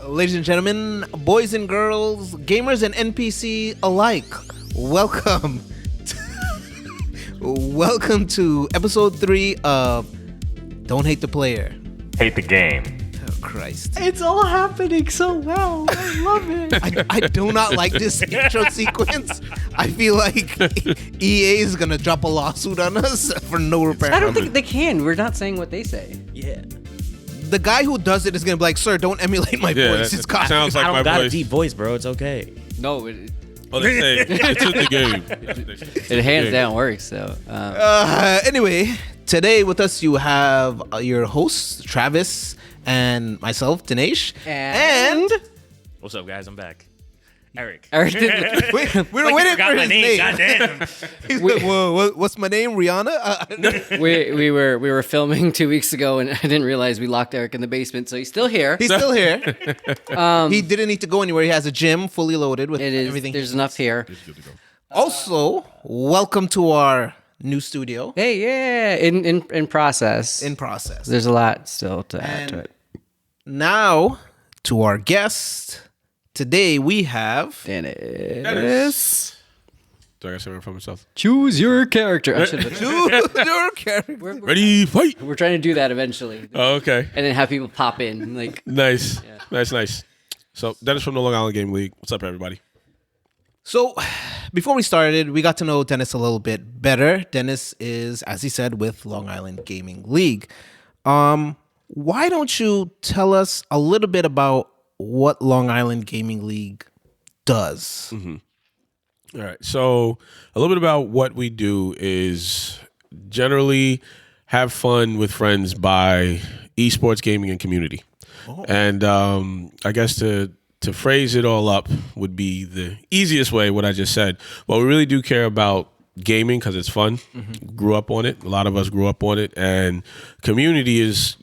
Ladies and gentlemen, boys and girls, gamers and NPC alike, welcome welcome to episode 3 of Don't Hate the Player. Hate the game. Oh, Christ. It's all happening so well. I love it. I do not like this intro sequence. I feel like EA is going to drop a lawsuit on us for no repair. I don't think they can. We're not saying what they say. Yeah. The guy who does it is going to be like, sir, don't emulate my voice. It's got Sounds like I my don't got voice. a deep voice, bro. It's okay. No, Oh, they say it's in the game. it hands down works. So Anyway, today with us you have your hosts, Travis, and myself, Dinesh. And What's up, guys? I'm back. Eric. we were waiting for his name. Goddamn. He's like, whoa, what's my name? Rihanna? we were filming 2 weeks ago, and I didn't realize we locked Eric in the basement. So he's still here. He's still here. He didn't need to go anywhere. He has a gym fully loaded with It is. everything. There's enough here. Also, welcome to our new studio Hey, yeah, in process. in process. There's a lot still to add to And it. now to our guest. Today we have Dennis. Do I got something for myself? Choose your character. I should have- your character. Ready, fight. We're trying to do that eventually, Oh, okay. and then have people pop in. Like, Nice. Nice. So, Dennis from the Long Island Gaming League. What's up, everybody? So, before we started, we got to know Dennis a little bit better. Dennis is, as he said, with Long Island Gaming League. Why don't you tell us a little bit about what Long Island Gaming League does? All right. So, a little bit about what we do is generally have fun with friends by esports gaming and community. And I guess to phrase it all up would be the easiest way, what I just said. But we really do care about gaming because it's fun. Grew up on it. A lot of us grew up on it. And community is,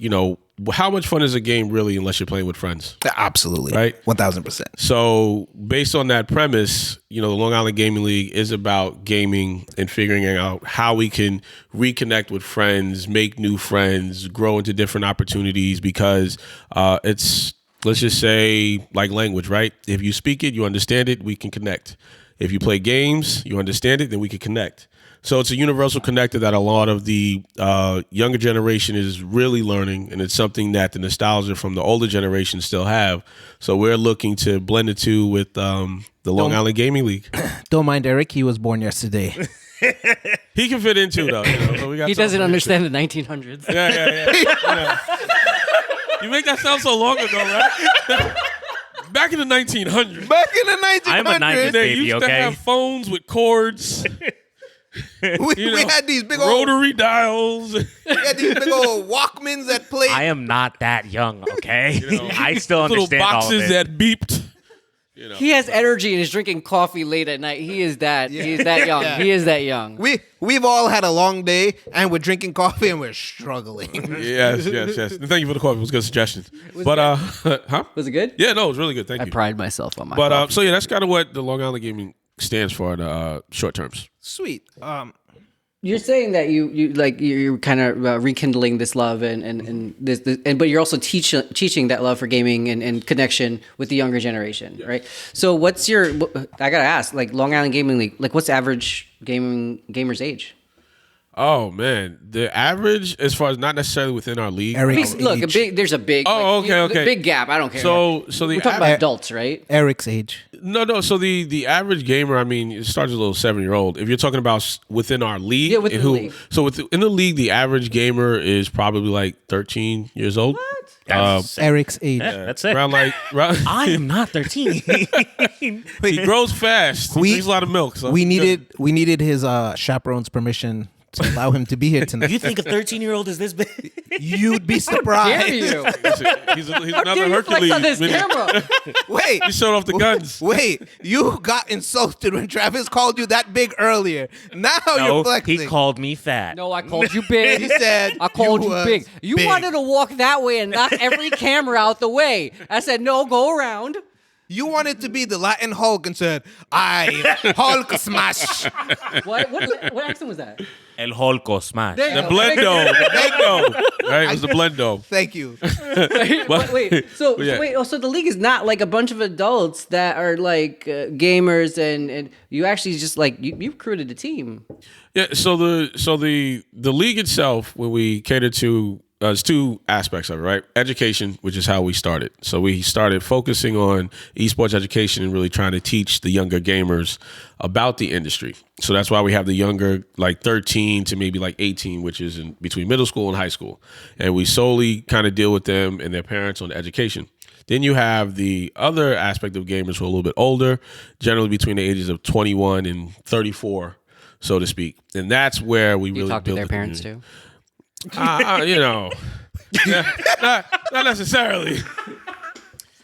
how much fun is a game really unless you're playing with friends? Absolutely. Right. 1,000%. So based on that premise, the Long Island Gaming League is about gaming and figuring out how we can reconnect with friends, make new friends, grow into different opportunities because it's, let's just say, like language, right? If you speak it, you understand it, we can connect. If you play games, you understand it, then we can connect. So it's a universal connector that a lot of the younger generation is really learning, and it's something that the nostalgia from the older generation still have. So we're looking to blend the two with the Long Island Gaming League. Don't mind Eric. He was born yesterday. He can fit into though. So we got he something doesn't for understand the 1900s. Yeah. You make that sound so long ago, right? Back in the 1900s. Back in the 1900s, I'm a 90s They baby, used to okay? have phones with cords, we had these big old rotary dials. we had these big old Walkmans that played. I am not that young, okay? I still Little understand all of boxes it. that beeped. He has energy and is drinking coffee late at night. He is that. He is that young. Yeah. He is that young. We've all had a long day and we're drinking coffee and we're struggling. Yes. And thank you for the coffee. It was a good suggestion. But huh? Was it good? Yeah, no, it was really good. Thank I you. pride myself on my. But coffee. so yeah, that's kind of what the Long Island Gaming stands for in short terms. Sweet. You're saying that you're kind of rekindling this love and this but you're also teaching that love for gaming and connection with the younger generation, right? So what's your? I gotta ask, like Long Island Gaming League, like what's the average gamer's age? Oh man, the average, as far as not necessarily within our league. Eric's Look, age. there's a big. Oh, okay. Big gap. I don't care. So the we're talking about adults, right? Eric's age. No. So the average gamer, I mean, it starts with a little 7-year-old. If you're talking about within our league, Yeah, within the league. So within the league, the average gamer is probably like 13 years old. Eric's age. That's it. Around I am not 13. he grows fast. He drinks a lot of milk. So We needed his chaperone's permission to allow him to be here tonight. You think a 13-year-old is this big? You'd be Dare surprised. you? he's How another dare you flex Hercules. on this He camera? Wait. showed off the guns. Wait, you got insulted when Travis called you that big earlier. Now you're No, flexing. he called me fat. No, I called you big. He said I called you was big. You big. wanted to walk that way and knock every camera out the way. I said, no, go around. You wanted to be the Latin Hulk and said, "I Hulk smash." What accent was that? El Holco smash. There you The go. blendo. Right? It was the blendo. Thank you. Wait. So Yeah. wait. Oh, so the league is not like a bunch of adults that are like gamers, and you actually just like you recruited a team. Yeah, so the league itself, when we cater to, there's two aspects of it, right? Education, which is how we started. So we started focusing on esports education and really trying to teach the younger gamers about the industry. So that's why we have the younger, like 13 to maybe like 18, which is in between middle school and high school. And we solely kind of deal with them and their parents on education. Then you have the other aspect of gamers who are a little bit older, generally between the ages of 21 and 34, so to speak. And that's where we You really talk to build their the parents community. too. You know, not necessarily.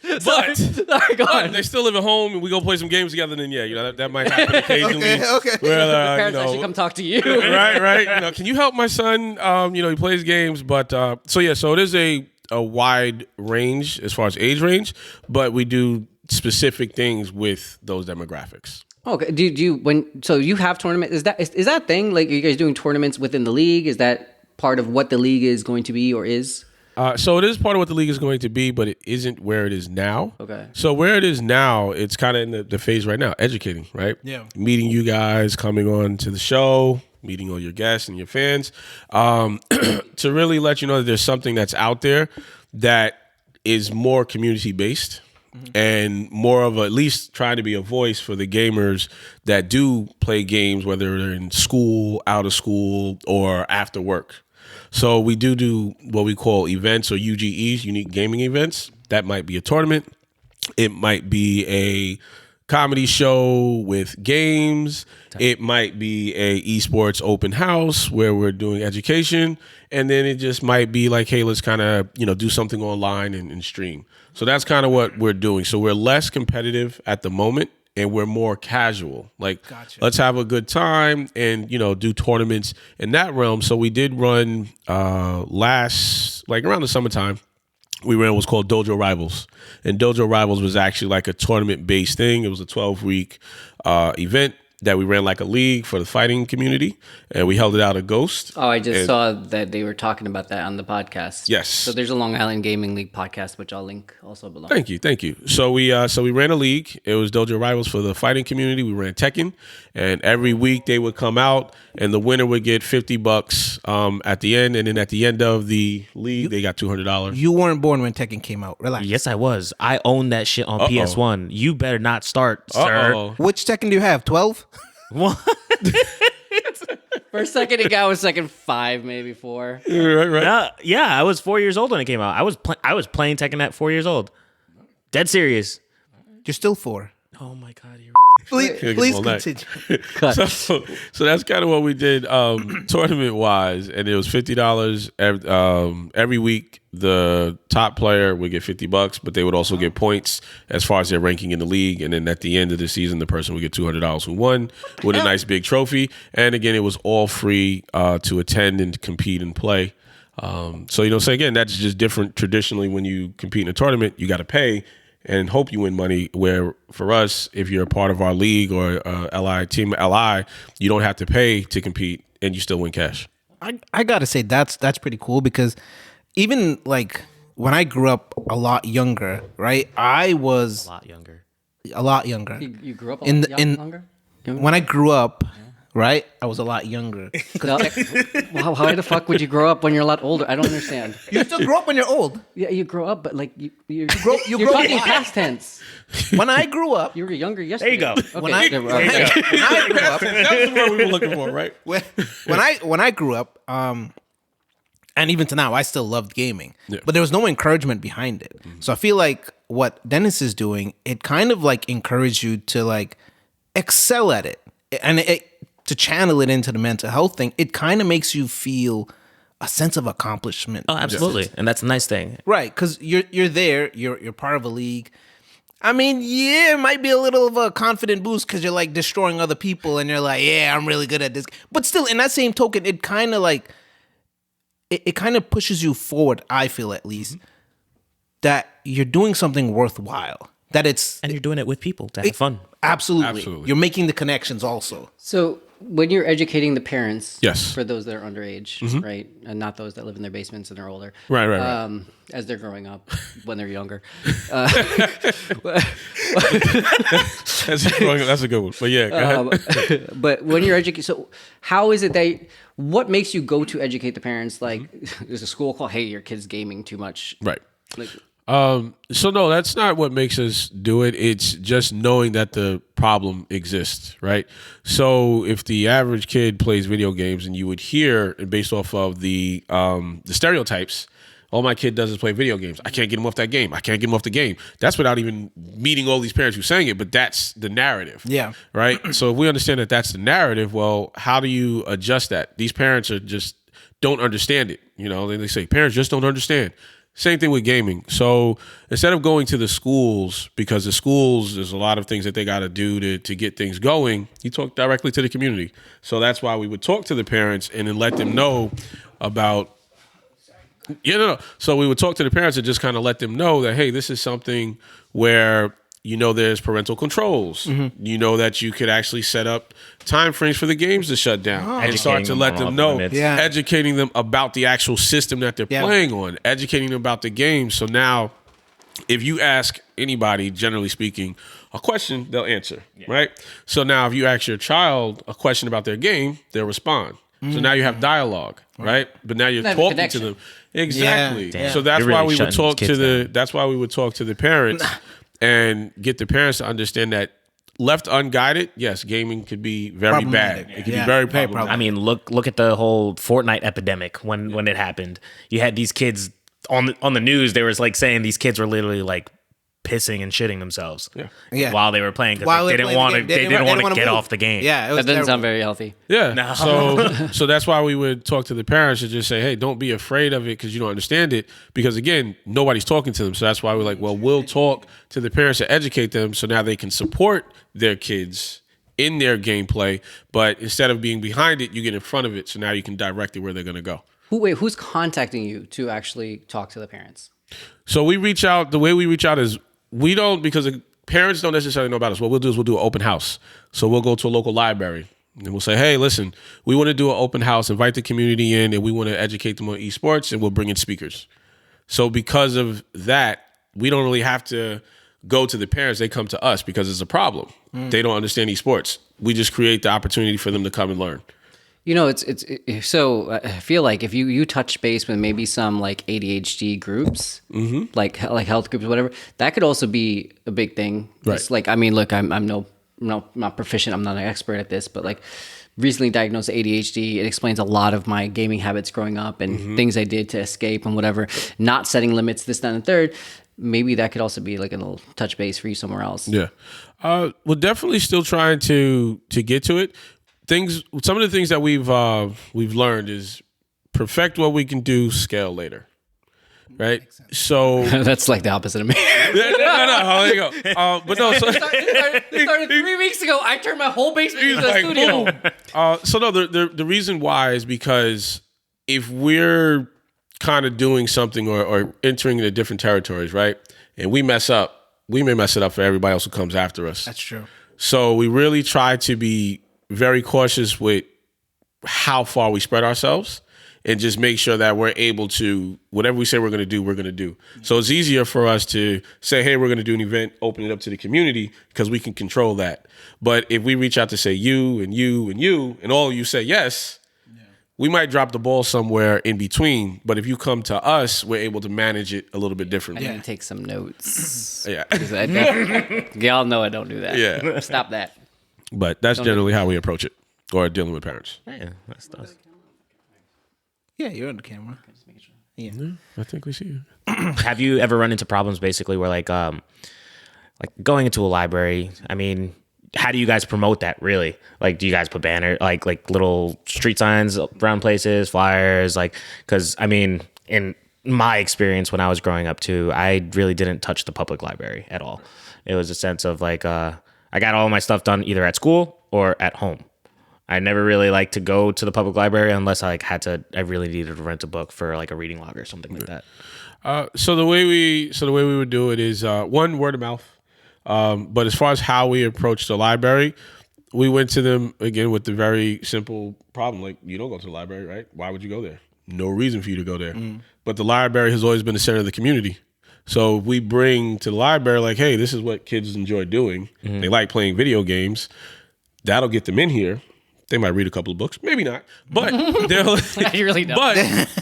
But Sorry, go on. they still live at home and we go play some games together, then yeah, you know, that might happen occasionally. Okay. Where, Parents actually come talk to you. right. You know, can you help my son? You know, he plays games, but so it is a wide range as far as age range, but we do specific things with those demographics. Okay. Do you so you have tournament? Is that a thing? Like, are you guys doing tournaments within the league? Is that part of what the league is going to be or is? So it is part of what the league is going to be, but it isn't where it is now. Okay. So where it is now, it's kind of in the phase right now, educating, right? Yeah. Meeting you guys, coming on to the show, meeting all your guests and your fans, to really let you know that there's something that's out there that is more community based. And more of at least trying to be a voice for the gamers that do play games, whether they're in school, out of school, or after work. So we do what we call events or UGEs, unique gaming events. That might be a tournament. It might be a comedy show with games. It might be a esports open house where we're doing education. And then it just might be like, hey, let's kind of, do something online and stream. So that's kind of what we're doing. So we're less competitive at the moment and we're more casual. Like, let's have a good time and, do tournaments in that realm. So we did run around the summertime. We ran what's called Dojo Rivals. And Dojo Rivals was actually like a tournament-based thing. It was a 12-week event that we ran like a league for the fighting community. And we held it out at Ghost. Oh, I just saw that they were talking about that on the podcast. Yes. So there's a Long Island Gaming League podcast, which I'll link also below. Thank you. So we ran a league. It was Dojo Rivals for the fighting community. We ran Tekken, and every week they would come out, and the winner would get $50 at the end, and then at the end of the league they got $200. You weren't born when Tekken came out. Relax. Yes, I was. I owned that shit on PS1. You better not start, sir. Uh-oh. Which Tekken do you have? 12? What? First second it got was second 5, maybe 4. Right. Yeah, I was 4 years old when it came out. I was playing Tekken at 4 years old. Dead serious. You're still 4. Oh my god, you're Please all continue. So that's kind of what we did tournament wise, and it was $50 every week. The top player would get $50, but they would also get points as far as their ranking in the league. And then at the end of the season, the person would get $200 who won with a nice big trophy. And again, it was all free to attend and compete and play. So again, that's just different. Traditionally, when you compete in a tournament, you got to pay and hope you win money, where for us, if you're a part of our league or team LI, you don't have to pay to compete and you still win cash. I gotta say that's pretty cool, because even like when I grew up a lot younger, right? I was a lot younger. a lot younger. You grew up a In lot the- in- younger? When I grew up, right, I was a lot younger. No, how the fuck would you grow up when you're a lot older? I don't understand. You still grow up when you're old. Yeah, you grow up, but like you're grow talking up. past tense. When I grew up, You were younger yesterday. There you go. Okay. when I grew up, That's what we were looking for, right? when I grew up, and even to now, I still loved gaming, Yeah. but there was no encouragement behind it. So I feel like what Dennis is doing, it kind of like encouraged you to like excel at it, and to channel it into the mental health thing. It kind of makes you feel a sense of accomplishment. Oh, absolutely. And that's a nice thing. Right, because you're there, you're part of a league. I mean, yeah, it might be a little of a confident boost because you're like destroying other people and you're like, yeah, I'm really good at this. But still, in that same token, it kind of like, it kind of pushes you forward, I feel at least, that you're doing something worthwhile. that it's And you're doing it with people to have fun. absolutely. You're making the connections also. So when you're educating the parents, Yes. for those that are underage, right, and not those that live in their basements and they're older, Right. as they're growing up when they're younger. That's a good one. But yeah, go ahead. But when you're educating, so how is it that what makes you go to educate the parents? Like, there's a school call, hey, your kid's gaming too much. Right. Like, So no, that's not what makes us do it. It's just knowing that the problem exists, right? So if the average kid plays video games, and you would hear, and based off of the stereotypes, all my kid does is play video games. I can't get him off that game. I can't get him off the game. That's without even meeting all these parents who saying it, but that's the narrative. Yeah. Right. So if we understand that that's the narrative, well, how do you adjust that? These parents are just don't understand it. You know, they say parents just don't understand. Same thing with gaming. So instead of going to the schools, because the schools, there's a lot of things that they got to do to get things going, you talk directly to the community. So that's why we would talk to the parents and then let them know about, So we would talk to the parents and just kind of let them know that, hey, this is something where, there's parental controls. You know that you could actually set up time frames for the games to shut down and start to Educating let them them on know, limits. Yeah. educating them about the actual system that they're playing on, educating them about the game. So now if you ask anybody, generally speaking, a question, they'll answer, right? So now if you ask your child a question about their game, they'll respond. So now you have dialogue, right? But now you're Have a talking to connection. them. Exactly. Yeah. So that's You're why really we would shutting talk these to kids that's why we would talk to the parents and get the parents to understand that left unguided, yes, gaming could be very bad. Problematic. It could Yeah, be very very problematic. I mean, look at the whole Fortnite epidemic when it happened. You had these kids on the news. They was like saying these kids were literally like pissing and shitting themselves Yeah. while they were playing While because they they're didn't playing want the to. game, They didn't want to wanna get move. off the game. Yeah, it was that doesn't terrible. sound very healthy. Yeah. No. So that's why we would talk to the parents and just say, hey, don't be afraid of it because you don't understand it. Because again, nobody's talking to them. So that's why we're like, well, we'll talk to the parents to educate them so now they can support their kids in their gameplay. But instead of being behind it, you get in front of it. So now you can direct it where they're going to go. Who's contacting you to actually talk to the parents? So we reach out. The way we reach out is we don't, because the parents don't necessarily know about us. What we'll do is we'll do an open house. So we'll go to a local library and we'll say, hey, listen, we want to do an open house, invite the community in, and we want to educate them on esports, and we'll bring in speakers. So because of that, we don't really have to go to the parents. They come to us because it's a problem. They don't understand esports. We just create the opportunity for them to come and learn. So I feel like if you touch base with maybe some like ADHD groups, like health groups, or whatever, that could also be a big thing. Right. It's like, I mean, look, I'm not proficient. I'm not an expert at this, but like recently diagnosed ADHD. It explains a lot of my gaming habits growing up and things I did to escape and whatever. Not setting limits, this, that, and the third. Maybe that could also be like a little touch base for you somewhere else. Yeah. We're definitely still trying to get to it. Some of the things that we've learned is perfect what we can do, scale later. Right? So That's like the opposite of me. no, there you go. But no, so It started 3 weeks ago. I turned my whole basement into a like, studio. boom. So no, the reason why is because if we're kind of doing something or entering into different territories, right, and we mess up, we may mess it up for everybody else who comes after us. That's true. So we really try to be very cautious with how far we spread ourselves and just make sure that we're able to, whatever we say we're going to do, we're going to do. So it's easier for us to say, hey, we're going to do an event, open it up to the community because we can control that. But if we reach out to say you and you and you and all of you say yes, we might drop the ball somewhere in between. But if you come to us, we're able to manage it a little bit differently. I need to take some notes. Yeah. Y'all know I don't do that. Yeah. Stop that. But that's generally how we approach it or dealing with parents. Yeah, that's Yeah, you're on the camera. I think we see you. Have you ever run into problems basically where like going into a library? I mean, how do you guys promote that really? Like, do you guys put banner like little street signs around places, flyers? Like, because I mean, in my experience when I was growing up too, I really didn't touch the public library at all. It was a sense of like I got all my stuff done either at school or at home. I never really liked to go to the public library unless I really needed to rent a book for like a reading log or something like that. So the way we would do it is one, word of mouth. But as far as how we approach the library, we went to them again with the very simple problem. Like, you don't go to the library, right? Why would you go there? No reason for you to go there. But the library has always been the center of the community. So we bring to the library, like, hey, this is what kids enjoy doing. They like playing video games. That'll get them in here. They might read a couple of books, maybe not, but they'll. You really don't.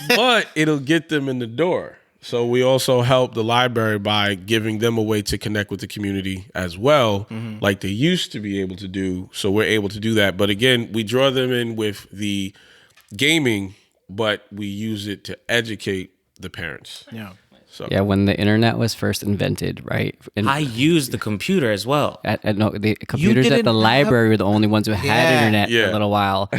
But it'll get them in the door. So we also help the library by giving them a way to connect with the community as well, like they used to be able to do. So we're able to do that. But again, we draw them in with the gaming, but we use it to educate the parents. Yeah. So Yeah, when the internet was first invented, right? And I use the computer as well. no, the computers at didn't the have- library were the only ones who had Yeah. internet for Yeah. a little while.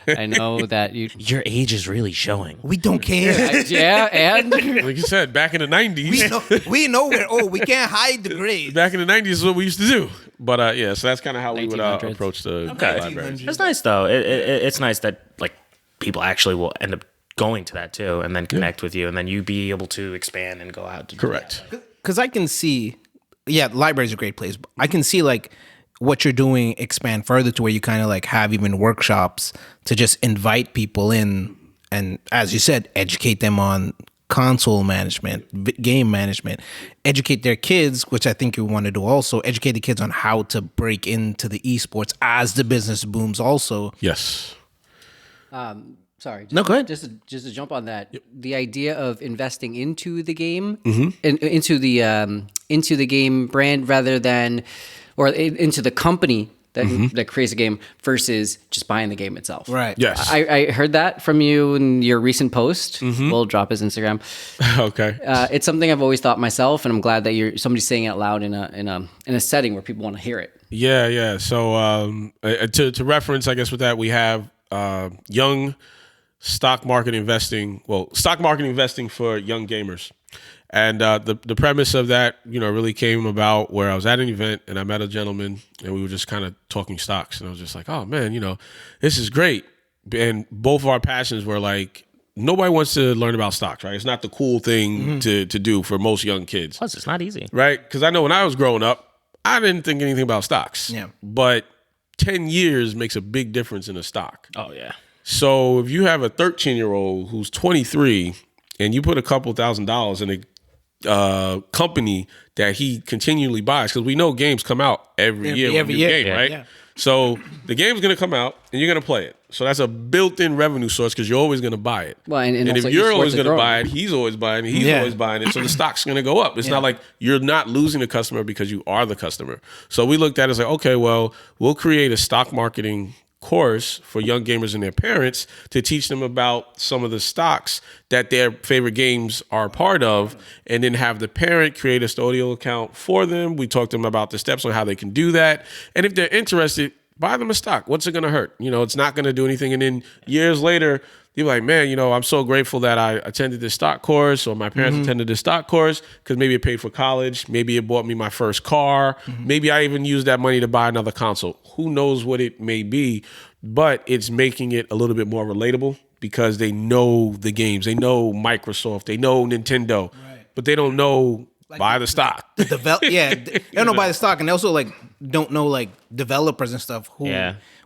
I know that you. Your age is really showing. We don't care. Yeah, and like you said, back in the 90s, we know we're old. We can't hide the grades. back in the 90s is what we used to do. But yeah, so that's kind of how we would 1900s. approach the Okay. library. That's nice though. It's nice that like people actually will end up going to that too, and then connect with you, and then you be able to expand and go out. To Correct. Because I can see, library's a great place. But I can see like what you're doing expand further to where you kind of like have even workshops to just invite people in, and as you said, educate them on console management, game management, educate their kids, which I think you want to do also, educate the kids on how to break into the esports as the business booms also. Yes. sorry. No, go ahead. Just to jump on that, the idea of investing into the game, and into the game brand rather than, or into the company that creates a game versus just buying the game itself. Right. Yes. I heard that from you in your recent post. We'll drop his Instagram. Okay. It's something I've always thought myself, and I'm glad that somebody's saying it out loud in a setting where people want to hear it. Yeah. So to reference, I guess with that, we have young stock market investing for young gamers. And the premise of that, really came about where I was at an event and I met a gentleman and we were just kind of talking stocks. And I was just like, oh man, this is great. And both of our passions were like, nobody wants to learn about stocks, right? It's not the cool thing to do for most young kids. Plus, it's not easy. Right? Because I know when I was growing up, I didn't think anything about stocks. Yeah. But 10 years makes a big difference in a stock. Oh yeah. So if you have a 13-year-old who's 23 and you put a couple $1,000s in a company that he continually buys, because we know games come out every year, every with a new year. game, right? Yeah. So the game's going to come out and you're going to play it. So that's a built-in revenue source because you're always going to buy it. Well, and if also you're esports always is going to growing. buy it, he's always buying it, he's Yeah. always buying it. So the stock's going to go up. It's not like you're not losing a customer because you are the customer. So we looked at it as like, okay, well, we'll create a stock marketing course for young gamers and their parents to teach them about some of the stocks that their favorite games are part of, and then have the parent create a Stodio account for them. We talk to them about the steps on how they can do that. And if they're interested, buy them a stock. What's it going to hurt? It's not going to do anything. And then years later, you're like, man, I'm so grateful that I attended this stock course, or my parents attended this stock course, because maybe it paid for college. Maybe it bought me my first car. Maybe I even used that money to buy another console. Who knows what it may be, but it's making it a little bit more relatable because they know the games. They know Microsoft. They know Nintendo, but they don't know buy the stock. They don't know buy the stock, and they also don't know developers and stuff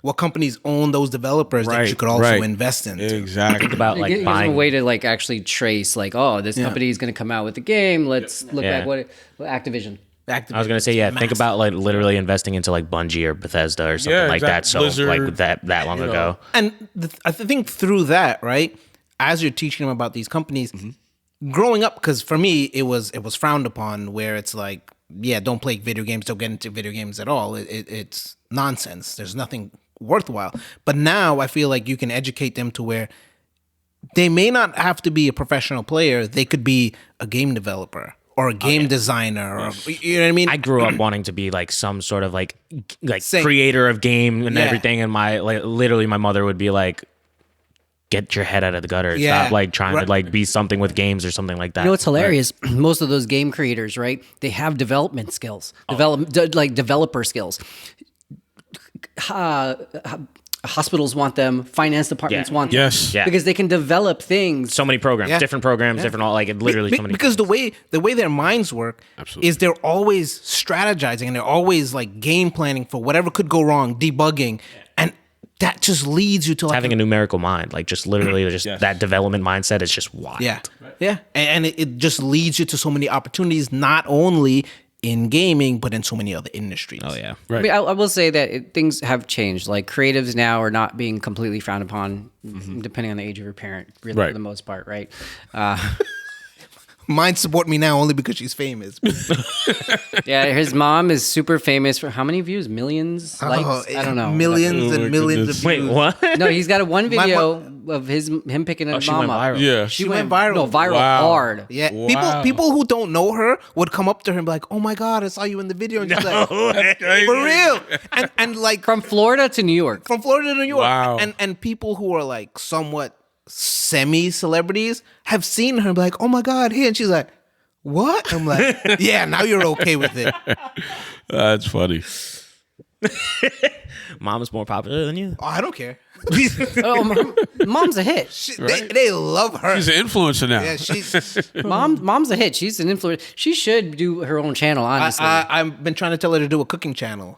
what companies own those developers that you could also invest in. Exactly. About It gives them a buying. way to actually trace this company is going to come out with a game. Let's look Yeah. at what Activision. I was gonna say, think about literally investing into Bungie or Bethesda or something like that. So Blizzard, that long ago. And I think through that, right, as you're teaching them about these companies, growing up, because for me it was frowned upon, where it's like, don't play video games, don't get into video games at all. It's nonsense. There's nothing worthwhile. But now I feel like you can educate them to where they may not have to be a professional player. They could be a game developer or a game designer, or you know what I mean? I grew up wanting to be some sort of Same. creator of game and Yeah. everything, and literally my mother would be like, "Get your head out of the gutter. Yeah. Stop trying to be something with games or something like that." You know what's hilarious? Most of those game creators, right? They have development skills, developer skills. hospitals want them, finance departments want them. Yes. Yeah. Because they can develop things. So many programs, Yeah. different programs, different all like literally so many. Because the way their minds work Absolutely. is they're always strategizing and they're always like game planning for whatever could go wrong, debugging, and that just leads you to like having a numerical mind, like just literally just Yes. that development mindset is just wild. yeah, yeah, and it just leads you to so many opportunities, not only in gaming but in so many other industries. Oh yeah. I mean, I will say that things have changed. Like creatives now are not being completely frowned upon, depending on the age of your parent, really, Right. for the most part, right? Mine support me now only because she's famous. Yeah, his mom is super famous for how many views? Millions likes? I don't know. Millions Oh my and millions goodness. of Wait, views. what? No, he's got a one My video of him picking his She mom went up. viral. Yeah. She went viral. No, viral Wow. hard. Yeah, Wow. people who don't know her would come up to her and be like, "Oh my god, I saw you in the video," and she's like, Crazy. "For real?" And like From Florida to New York. from Florida to New York. Wow. And people who are like somewhat semi celebrities have seen her and be like, "Oh my god, here," and she's like, "What?" I'm like, "Yeah, now you're okay with it." That's funny. Mom is more popular than you. Oh, I don't care. Oh, mom's a hit. They love her. She's an influencer now. Yeah, she's. Mom's a hit. She's an influencer. She should do her own channel, honestly. I've been trying to tell her to do a cooking channel.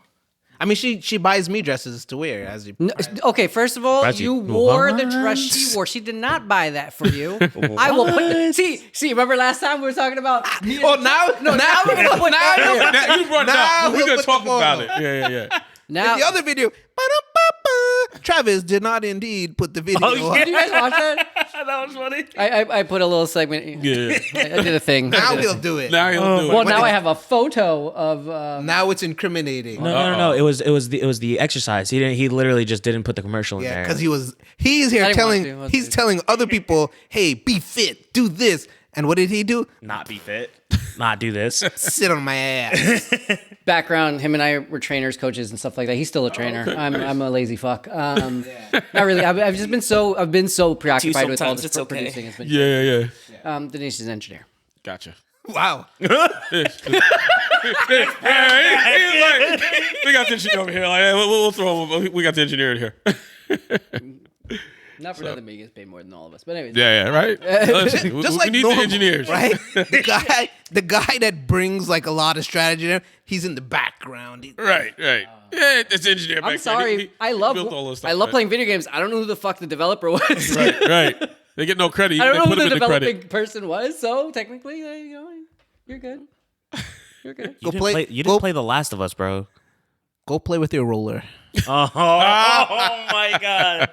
I mean, she buys me dresses to wear as you. No, okay, first of all, That's you you. wore the What? dress she wore. She did not buy that for you. I will put. See. Remember last time we were talking about? Oh, now we're gonna put Now you brought it Now up. We're we'll gonna put talk the about photo. it. Yeah. Now, the other video. Ba-da-ba-ba. Travis did not indeed put the video. did you guys watch that? That was funny. I put a little segment. Yeah. I did a thing. Now he'll do it. Now you'll do it. Well, now I have a photo of. Now it's incriminating. No. It was the exercise. He literally just didn't put the commercial in Yeah, there. because he's here I didn't want to, telling wasn't it? telling other people, "Hey, be fit, do this." And what did he do? not be fit, not do this. Sit on my ass. Background: him and I were trainers, coaches, and stuff like that. He's still a trainer. I'm a lazy fuck. Not really. I've just been so preoccupied with all sometimes this it's okay. producing. It's been, Yeah. Denise is an engineer. Gotcha. Wow. He's like, we got the engineer over here. Like, hey, we'll throw him. We got the engineer in here. Not for nothing, but he gets paid more than all of us. But anyways, Yeah, right. Listen, we Just like need normal, the engineers, right? The guy that brings like a lot of strategy, he's in the background. Right. Yeah, it's engineer. I'm back there. sorry. He I built all this love stuff, right? playing video games. I don't know who the fuck the developer was. Right. They get no credit. I don't They know put who him the in the developing credit. person was. So technically, you're good. You're good. You didn't play- play. You go- didn't play The Last of Us, bro. Go play with your roller. Oh my god.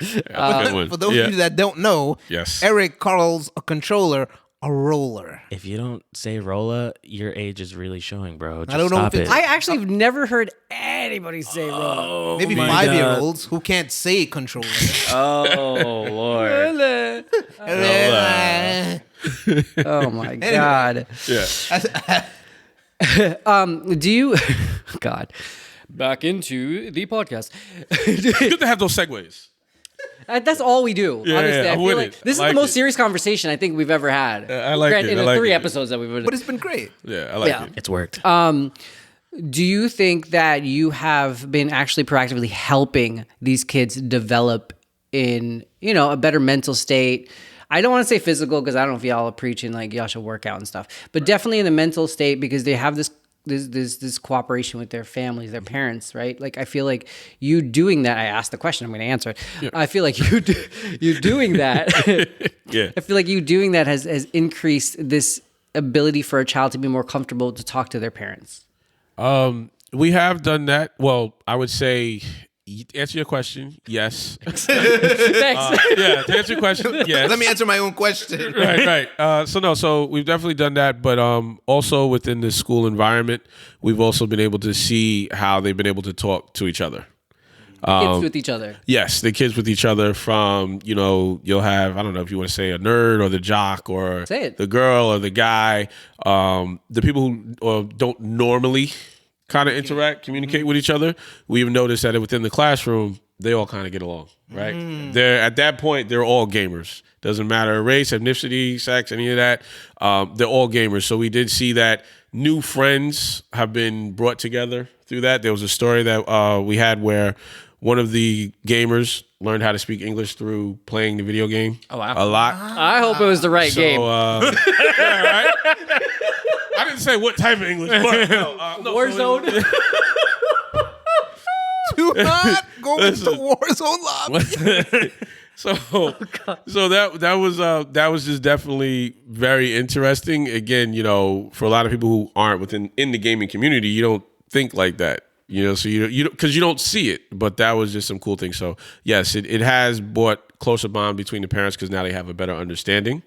Good one. For those Yeah. of you that don't know, Yes. Eric calls a controller a roller. If you don't say Rolla, your age is really showing, bro. Just don't know stop if it. it's- I actually have never heard anybody say wrong. Maybe my 5-year-olds who can't say controller. Oh lord. Oh my god. Yeah. Do you? God. Back into the podcast. Good to have those segues. That's all we do. Yeah, honestly, yeah, I I'm feel with like it. this I is like the most it. serious conversation I think we've ever had. I like it. In I the like 3 it. episodes that we've been. But it's been great. Yeah, I like Yeah. it. It's worked. Do you think that you have been actually proactively helping these kids develop in, a better mental state? I don't want to say physical because I don't know if y'all are preaching like y'all should work out and stuff, but definitely in the mental state because they have this cooperation with their families, their parents, right? Like I feel like you doing that. I asked the question, I'm going to answer it. Yeah. I feel like you doing that. Yeah. I feel like you doing that has increased this ability for a child to be more comfortable to talk to their parents. We have done that. Well, I would say, answer your question, yes. Thanks. Yeah, to answer your question, yes. Let me answer my own question. Right. So we've definitely done that, but also within the school environment, we've also been able to see how they've been able to talk to each other. Kids with each other. Yes, the kids with each other from, you'll have, I don't know if you want to say a nerd or the jock or Say it. the girl or the guy, the people who don't normally kind of communicate with each other. We even noticed that within the classroom, they all kind of get along, right? They're at that point, they're all gamers. Doesn't matter race, ethnicity, sex, any of that. They're all gamers. So we did see that new friends have been brought together through that. There was a story that we had where one of the gamers learned how to speak English through playing the video game. Oh, wow. A lot. I hope it was the right game. Yeah, right? I didn't say what type of English, but no, Warzone. Do not go into Warzone lobby. So that was just definitely very interesting. Again, for a lot of people who aren't in the gaming community, you don't think like that. So you because you don't see it, but that was just some cool things. So yes, it has brought closer bond between the parents because now they have a better understanding.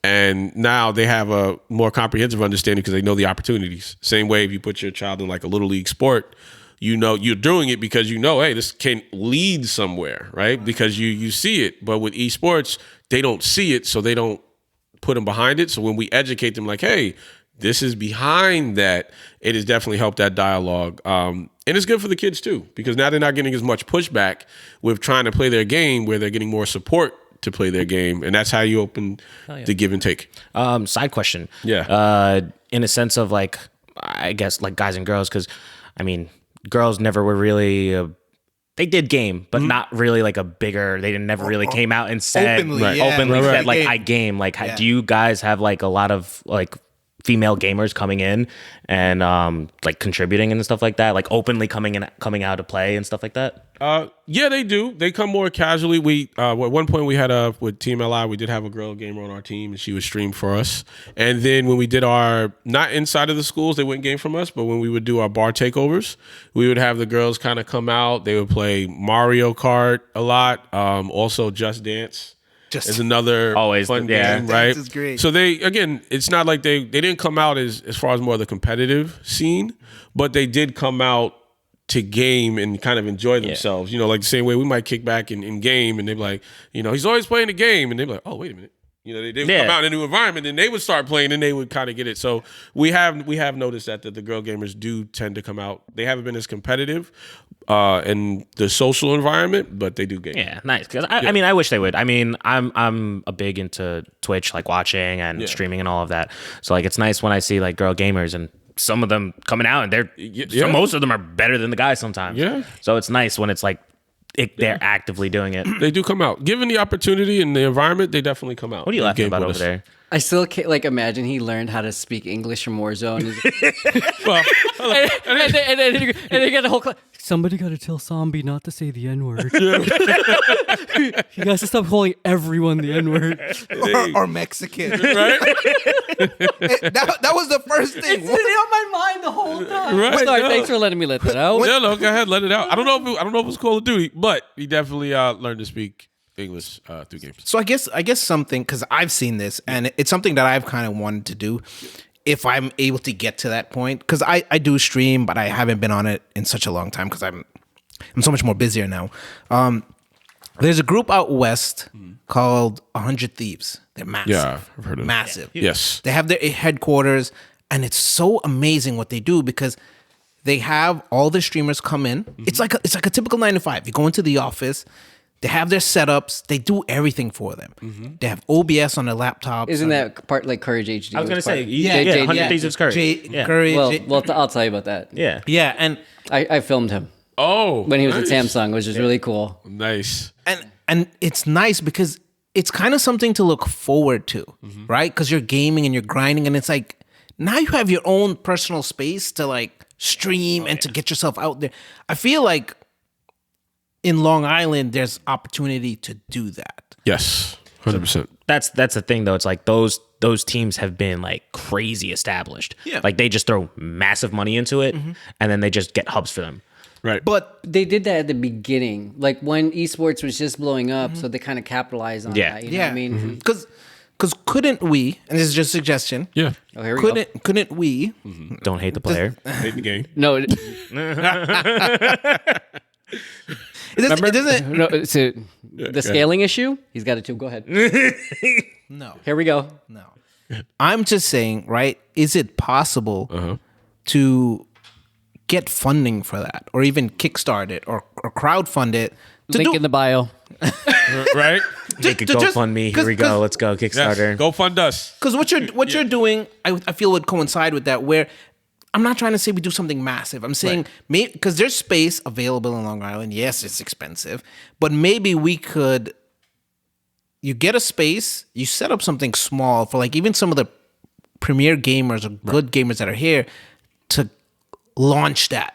And now they have a more comprehensive understanding because they know the opportunities. Same way if you put your child in like a little league sport, you're doing it because hey, this can lead somewhere, right? Because you see it. But with esports, they don't see it, so they don't put them behind it. So when we educate them like, hey, this is behind that, it has definitely helped that dialogue. And it's good for the kids too, because now they're not getting as much pushback with trying to play their game where they're getting more support to play their game. And that's how you open the give and take. Side question. Yeah. In a sense of like, I guess like guys and girls, because I mean, girls never were really, they did game, but not really like they never really came out and said, Openly, said like, Game. I game. Like, do you guys have like a lot of like female gamers coming in and like contributing and stuff like that, like openly coming out to play and stuff like that? Yeah, they do. They come more casually. We at one point we had with Team LI, we did have a girl gamer on our team, and she would stream for us. And then when we did our not inside of the schools, they wouldn't game from us, but when we would do our bar takeovers, we would have the girls kind of come out. They would play Mario Kart a lot. Also Just Dance. Is another always fun game, right? Dance is great. So it's not like they didn't come out as far as more of the competitive scene, but they did come out to game and kind of enjoy themselves. Like the same way we might kick back in game and they'd be like, he's always playing the game, and they'd be like, oh, wait a minute. They would come out in a new environment and they would start playing and they would kind of get it. So we have noticed that the girl gamers do tend to come out. They haven't been as competitive in the social environment, but they do game. Yeah, nice. Because I mean, I wish they would. I mean, I'm a big into Twitch, like watching and streaming and all of that. So like, it's nice when I see like girl gamers and some of them coming out and so most of them are better than the guys sometimes. Yeah. So it's nice when it's like they're actively doing it. They do come out. Given the opportunity and the environment, they definitely come out. What are you laughing about over there? I still can't imagine he learned how to speak English from Warzone. Well, and then you get a whole class. Somebody got to tell Zombie not to say the N-word. He has to stop calling everyone the N-word. or Mexican. right? that was the first thing. It's on my mind the whole time. Right, Sorry, no. thanks for letting me let that out. Yeah, no, go ahead, let it out. I don't know if it was Call of Duty, but he definitely learned to speak English through games. So I guess something, because I've seen this and it's something that I've kind of wanted to do if I'm able to get to that point, because I do stream, but I haven't been on it in such a long time because I'm so much more busier now. There's a group out west called 100 Thieves. They're massive. Yeah, I've heard of it. Massive. Yes. They have their headquarters, and it's so amazing what they do because they have all the streamers come in. It's like a typical 9 to 5. You go into the office. They have their setups. They do everything for them. They have OBS on their laptops. Isn't that part like Courage HD? I was going to say, Yeah, 100 Days of Courage. Courage. Well, I'll tell you about that. Yeah. Yeah, and I filmed him when he was at Samsung, which is really cool. Nice. and it's nice because it's kind of something to look forward to, right? Because you're gaming and you're grinding, and it's like now you have your own personal space to like stream and to get yourself out there. I feel like in Long Island, there's opportunity to do that. Yes, 100%. That's the thing though. It's like those teams have been like crazy established. Yeah. Like they just throw massive money into it and then they just get hubs for them. Right. But They did that at the beginning, like when esports was just blowing up, so they kind of capitalized on that. You know what I mean? because couldn't we? And this is just a suggestion. Yeah. Oh, here we go. Couldn't we? Don't hate the player. Hate the game. No, It doesn't. no. It's the scaling issue. He's got it too. Go ahead. No. Here we go. No. I'm just saying, right? Is it possible to get funding for that, or even kickstart it, or crowdfund it? Link in the bio. Right? Make a GoFundMe. Here we go. Let's go. Kickstarter. Yes. Go fund us. Because what you're doing, I feel would coincide with that. Where I'm not trying to say we do something massive. I'm saying maybe because there's space available in Long Island. Yes, it's expensive, but maybe we could. You get a space, you set up something small for like even some of the premier gamers or good gamers that are here to launch that.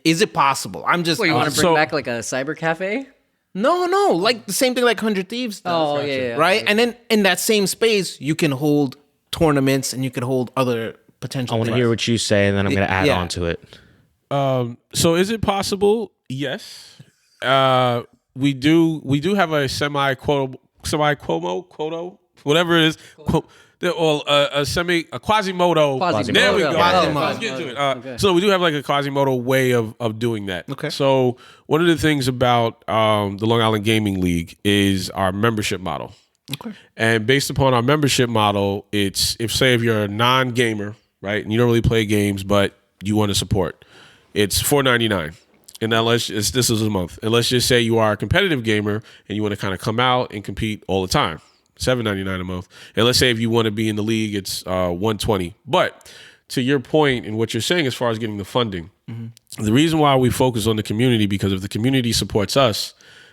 Is it possible? I'm just. Well, you want to bring so- back like a cyber cafe? No, like the same thing like 100 Thieves does. Oh, yeah. Right? And then in that same space, you can hold tournaments and you can hold other potential I want to things. hear what you say, and then I'm going to add Yeah. on to it. So is it possible? Yes. We do have a quoto, whatever it is, or a Quasimodo. Quasimodo. There we go. Quasimodo. Let's get to it. So we do have like a Quasimodo way of doing that. Okay. So one of the things about the Long Island Gaming League is our membership model. Okay. And based upon our membership model, it's if you're a non-gamer, right, and you don't really play games, but you want to support, it's $4.99. And now this is a month. And let's just say you are a competitive gamer and you want to kind of come out and compete all the time, $7.99 a month. And let's say if you want to be in the league, it's $120. But to your point and what you're saying as far as getting the funding, the reason why we focus on the community, because if the community supports us,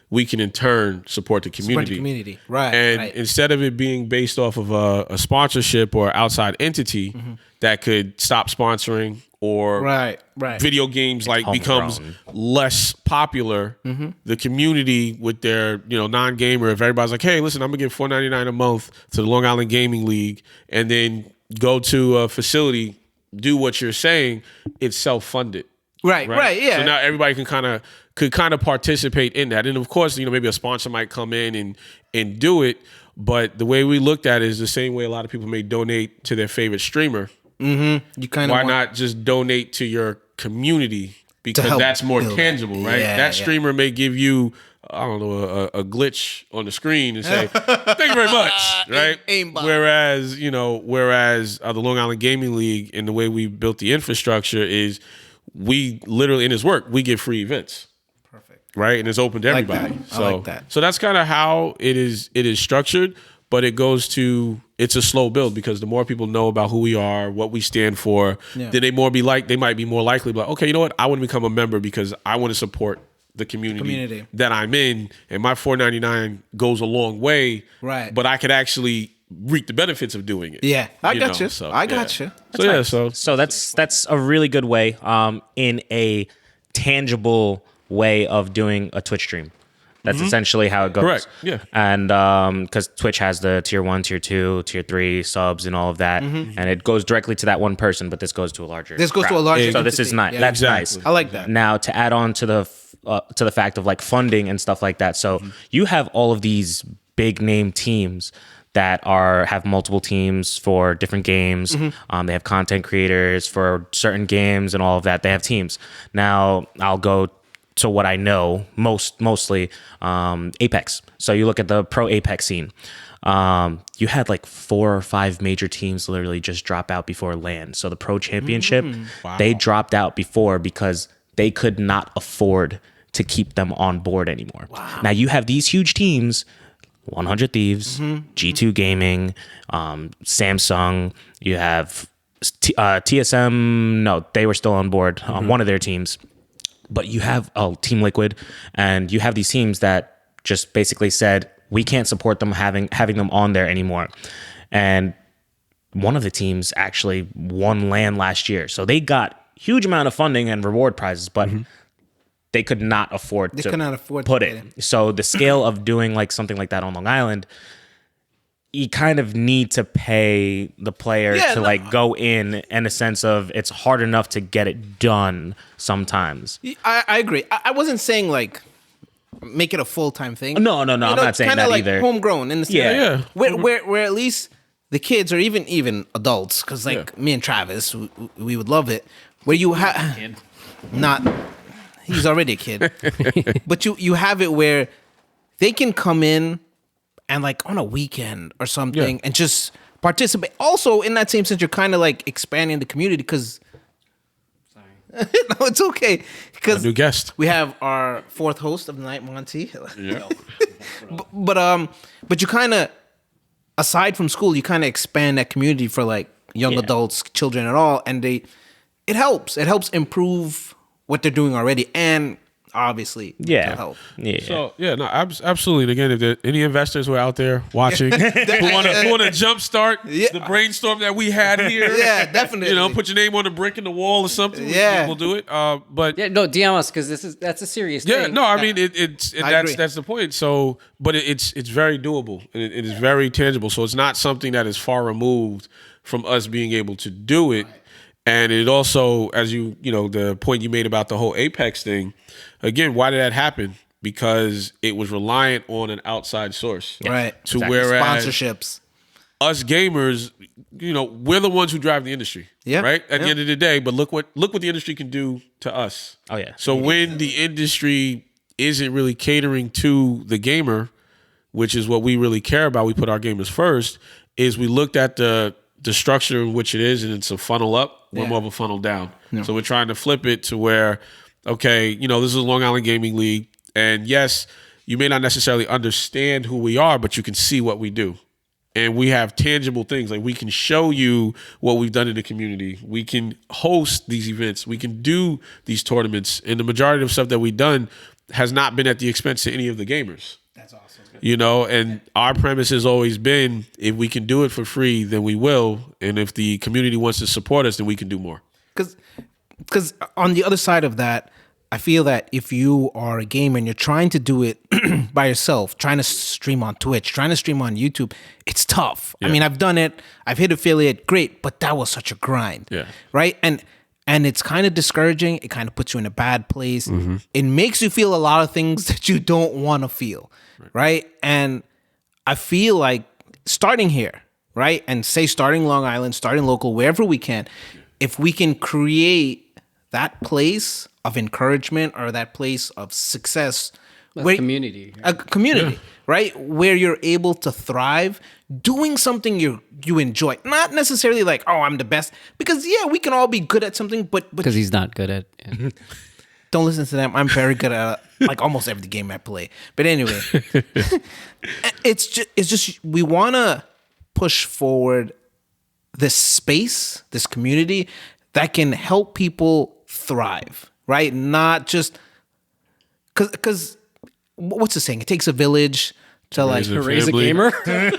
we can in turn support the community. Right. And right. instead of it being based off of a sponsorship or outside entity that could stop sponsoring or Right. video games like becomes homegrown. less popular, the community with their non-gamer, if everybody's like, hey, listen, I'm gonna give $4.99 a month to the Long Island Gaming League and then go to a facility, do what you're saying, it's self-funded. Right. Yeah. So now everybody could kind of participate in that. And of course, maybe a sponsor might come in and do it. But the way we looked at it is the same way a lot of people may donate to their favorite streamer. you kind of Why not just donate to your community? Because help that's more build tangible, right? Yeah, that yeah. streamer may give you, I don't know, a glitch on the screen and say, "Thank you very much," right? aimbot. Whereas the Long Island Gaming League and the way we built the infrastructure is, we literally in his work we give free events. Perfect. Right, and it's open to Like everybody. that. I like that. So that's kind of how it is structured. But it's a slow build, because the more people know about who we are, what we stand for, Yeah. then they might be more likely to be like, okay, you know what? I want to become a member because I want to support the community that I'm in, and my $4.99 goes a long way. Right. But I could actually reap the benefits of doing it. Yeah, I got you. So, I got you. So that's a really good way, in a tangible way of doing a Twitch stream. That's essentially how it goes. Correct, yeah. And because Twitch has the tier 1, tier 2, tier 3 subs and all of that, and it goes directly to that one person, but this goes to a larger. This goes to crowd. a larger So this is entity. nice. Yeah, That's exactly. nice. I like that. Now to add on to the fact of like funding and stuff like that. So you have all of these big name teams that have multiple teams for different games. They have content creators for certain games and all of that. They have teams. Now I'll go to what I know mostly, Apex. So you look at the pro Apex scene. You had like 4 or 5 major teams literally just drop out before LAN. So the pro championship, they dropped out before because they could not afford to keep them on board anymore. Now you have these huge teams, 100 Thieves, G2 Gaming, Samsung. You have TSM. No, they were still on board on one of their teams. But you have Team Liquid, and you have these teams that just basically said, we can't support them having them on there anymore. And one of the teams actually won LAN last year. So they got huge amount of funding and reward prizes, but they could not afford to could not afford to put pay it. So the scale of doing like something like that on Long Island, you kind of need to pay the player to like go in a sense of it's hard enough to get it done sometimes. I agree. I wasn't saying like make it a full-time thing. No, I'm not saying kinda that like either. Homegrown in the Yeah. where at least the kids or even adults, because like me and Travis, we would love it. Where you have not, he's already a kid, but you have it where they can come in and like on a weekend or something and just participate. Also, in that same sense, you're kind of like expanding the community because. No, it's okay because New guest. we have our 4th host of the night, Monty. Yeah. but you kind of, aside from school, you kind of expand that community for like young adults, children, and all, and it helps. It helps improve what they're doing already, and obviously mental health. Yeah. So no, absolutely. And again, if there any investors who are out there watching who want to jumpstart the brainstorm that we had here, Yeah, definitely. Put your name on a brick in the wall or something. Yeah. We'll do it. But Yeah, no, DM us because that's a serious yeah, thing. no, I mean agree. that's the point. So, but it's very doable and it is very tangible. So it's not something that is far removed from us being able to do it. And it also, as the point you made about the whole Apex thing, again, why did that happen? Because it was reliant on an outside source. Right. To whereas Sponsorships. us gamers, we're the ones who drive the industry. Yeah. Right? At the end of the day, but look what the industry can do to us. Oh yeah. So when the industry isn't really catering to the gamer, which is what we really care about, we put our gamers first, is we looked at the structure in which it is, and it's a funnel up, we're more of a funnel down. So we're trying to flip it to where, okay, this is Long Island Gaming League, and yes, you may not necessarily understand who we are, but you can see what we do. And we have tangible things. Like we can show you what we've done in the community. We can host these events. We can do these tournaments. And the majority of stuff that we've done has not been at the expense of any of the gamers. That's awesome. And our premise has always been, if we can do it for free, then we will. And if the community wants to support us, then we can do more. Because on the other side of that, I feel that if you are a gamer and you're trying to do it by yourself, trying to stream on Twitch, trying to stream on YouTube, it's tough. I mean, I've done it. I've hit affiliate, great, but that was such a grind. Yeah. Right? And it's kind of discouraging. It kind of puts you in a bad place. It makes you feel a lot of things that you don't want to feel. Right? And I feel like starting here, right? And say starting Long Island, starting local, wherever we can, if we can create that place of encouragement or that place of success, Community. a community, right? Where you're able to thrive doing something you enjoy. Not necessarily like, oh, I'm the best. Because we can all be good at something, but Because he's not good at it. don't listen to them. I'm very good at like almost every game I play. But anyway, it's just we want to push forward this space, this community that can help people thrive, right? Not just because what's the saying? It takes a village to Raise a gamer. Yeah,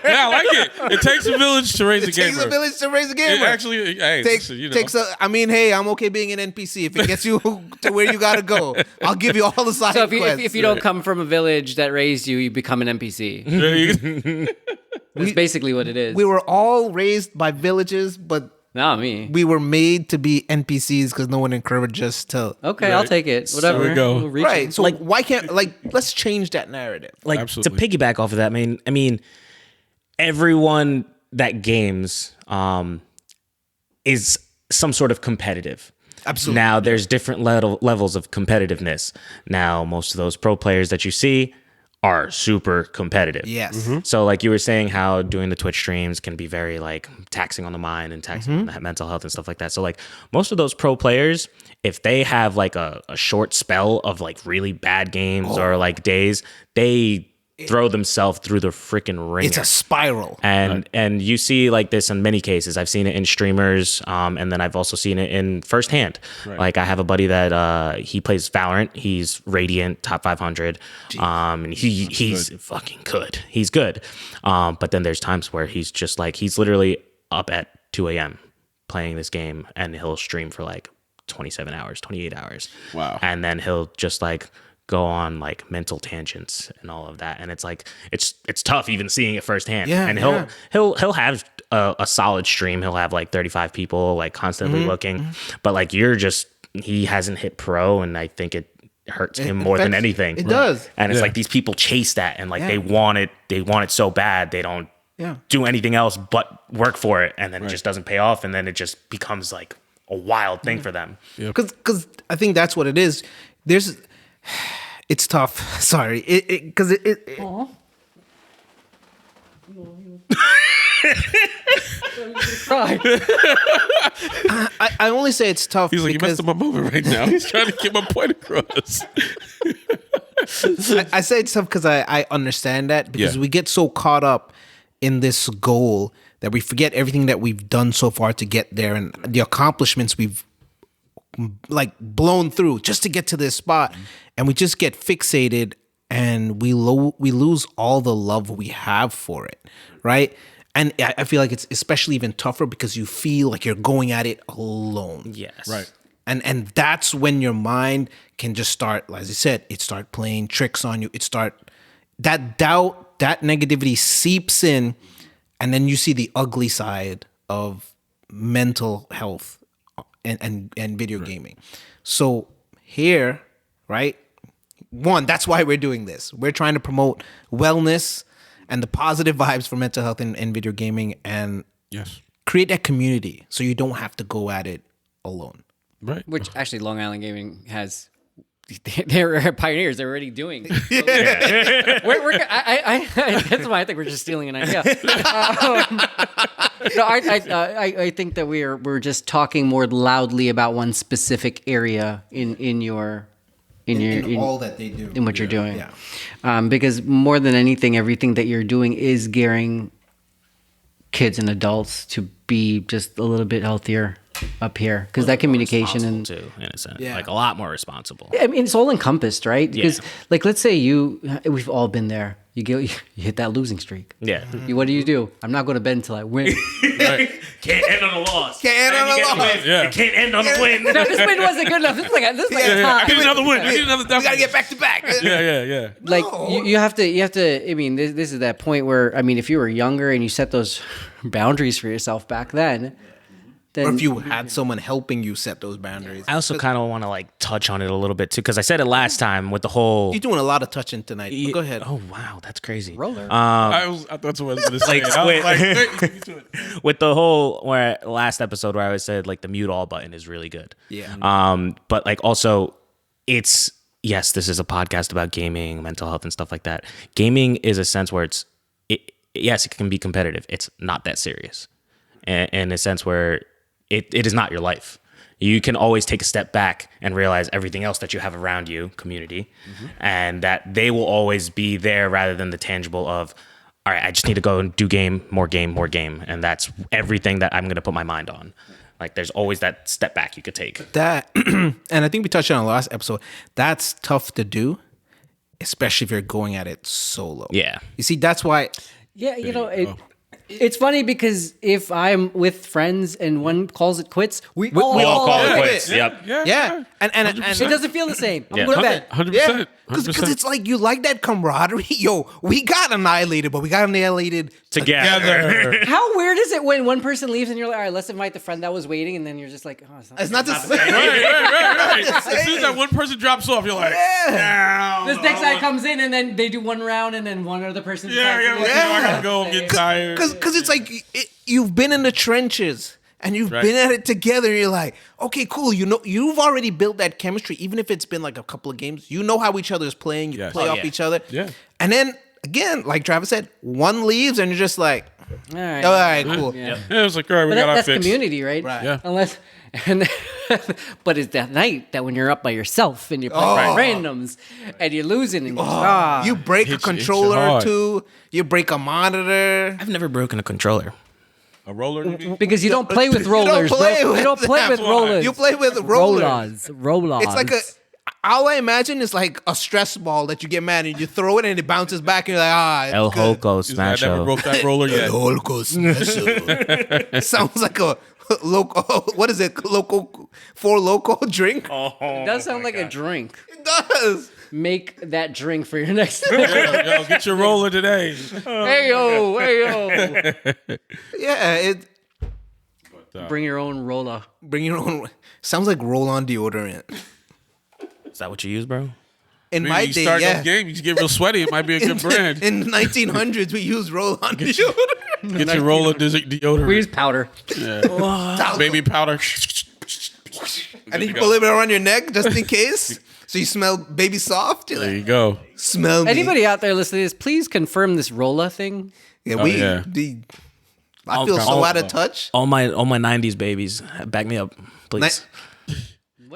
I like it. It takes a village to raise a gamer. It takes a village to raise a gamer. It actually, hey, takes a. I mean, hey, I'm okay being an NPC if it gets you to where you gotta go. I'll give you all the side So quests. if you don't come from a village that raised you, you become an NPC. That's basically what it is. We were all raised by villages, but Not me. we were made to be NPCs because no one encouraged us to. Okay, I'll take it. Whatever. There we go. We'll reach Right. it. So why can't let's change that narrative. Like Absolutely. to piggyback off of that, I mean, everyone that games is some sort of competitive. Absolutely. Now, there's different levels of competitiveness. Now, most of those pro players that you see are super competitive. Yes. So like you were saying how doing the Twitch streams can be very like taxing on the mind and taxing on the mental health and stuff like that. So like most of those pro players, if they have like a short spell of like really bad games or like days, they throw themselves through the freaking ringer. It's a spiral. And you see like this in many cases. I've seen it in streamers, and then I've also seen it in firsthand. Like I have a buddy that he plays Valorant. He's Radiant top 500, and he's fucking good. He's good, but then there's times where he's just like he's literally up at 2 a.m. playing this game, and he'll stream for like 27 hours, 28 hours. Wow. And then he'll just like go on like mental tangents and all of that, and it's like it's tough even seeing it firsthand. Yeah, And he'll have a solid stream. He'll have like 35 people like constantly looking, but like he hasn't hit pro, and I think it hurts him more than anything. It does. And it's like these people chase that, and like they want it so bad they don't do anything else but work for it, and then it just doesn't pay off, and then it just becomes like a wild thing for them. Because I think that's what it is. It's tough. Sorry, because I only say it's tough. He's like, you because messed up my moment right now. He's trying to get my point across. I say it's tough because I understand that because we get so caught up in this goal that we forget everything that we've done so far to get there and the accomplishments we've like blown through just to get to this spot, and we just get fixated, and we lose all the love we have for it, right? And I feel like it's especially even tougher because you feel like you're going at it alone. Yes. Right. And that's when your mind can just start, as I said, it start playing tricks on you. It start, that doubt, that negativity seeps in, and then you see the ugly side of mental health and video gaming. So here, right? One, that's why we're doing this. We're trying to promote wellness and the positive vibes for mental health in video gaming, and Yes. create that community so you don't have to go at it alone. Right. Which actually Long Island Gaming has. They're pioneers. They're already doing. We're, that's why I think we're just stealing an idea. No, I think that we're just talking more loudly about one specific area in all that they do. in what you're doing. Yeah. Because more than anything, everything that you're doing is gearing kids and adults to be just a little bit healthier up here, because that communication and too, in a sense, Yeah. like a lot more responsible. I mean, it's all encompassed, right? Because, Yeah. like, let's say we've all been there. You hit that losing streak. Yeah. What do? I'm not going to bed until I win. Can't end on a loss. Can't end on a loss. Yeah. It can't end on a win. No, this win wasn't good enough. This is like a I tie. need another win. I need another We gotta get back to back. Yeah. Like you have to. I mean, this is that point where, I mean, if you were younger and you set those boundaries for yourself back then Or if you had someone helping you set those boundaries. I also kind of want to like touch on it a little bit too, because I said it last time with the whole. You're doing a lot of touching tonight. But go ahead. Oh wow, that's crazy. roller. I thought that's what I was going to say. Like, I was wait. like, hey, you do it. With the whole last episode where I always said like the mute all button is really good. Yeah. But like also, it's yes, this is a podcast about gaming, mental health, and stuff like that. Gaming is a sense where yes, it can be competitive. It's not that serious, in a sense where it is not your life. You can always take a step back and realize everything else that you have around you, community, and that they will always be there rather than the tangible of, all right, I just need to go and do more game. And that's everything that I'm going to put my mind on. Like there's always that step back you could take. That, and I think we touched on the last episode, that's tough to do, especially if you're going at it solo. Yeah. You see, that's why. Yeah, it's funny because if I'm with friends and one calls it quits, we all call it it. quits. Yep. Yeah. And It doesn't feel the same. I'm Yeah. going to bed. 100%. yeah. 100%. Because it's like you like that camaraderie. Yo, we got annihilated, but we got annihilated Together. How weird is it when one person leaves and you're like, all right, let's invite the friend that was waiting, and then you're just like, oh, It's not the same. Right. As soon as that one person drops off, you're like, This next guy comes in and then they do one round and then one other person decides to leave. I gotta go. I'm getting tired. Because it's like you've been in the trenches and you've Right. been at it together. And you're like, okay, cool. You know, you've already built that chemistry, even if it's been like a couple of games. You know how each other's playing. You Yes. play Oh, off yeah. each other. Yeah. And then again, like Travis said, one leaves and you're just like, All right. all right, cool. Yeah. Yeah, it was like, all right, we But got our that's fix. community, right? Right. Yeah. Unless, but it's that night that when you're up by yourself and you're playing randoms and you're losing and you're You break a Hits you controller or hard. two. You break a monitor. I've never broken a controller. A roller, you mean? because you don't play with rollers, play bro. with You don't play them. with rollers. You play with rollers. Rollers. It's like all I imagine is like a stress ball that you get mad and you throw it and it bounces back and you're like, it's El good. Hoco I never Smasho. broke that roller yet. Holco special. Sounds like a local. What is it? Local for local drink. It does sound like a drink. It does. Make that drink for your next. Yo, get your roller today. Hey yo. Yeah. It Bring your own roller. bring your own. Sounds like roll on deodorant. Is that what you use, bro? In Maybe my you day, start yeah. those games, you just get real sweaty. It might be a good brand. In the 1900s, we used roll on deodorant. Get your roller deodorant. We use powder. Baby powder. And then you pull it around your neck just in case. So you smell baby soft. You're There like, you go. smell me. Anybody out there listening to this, please confirm this roller thing. Yeah, Oh, yeah. I feel so out of touch. All my 90s babies, back me up, please.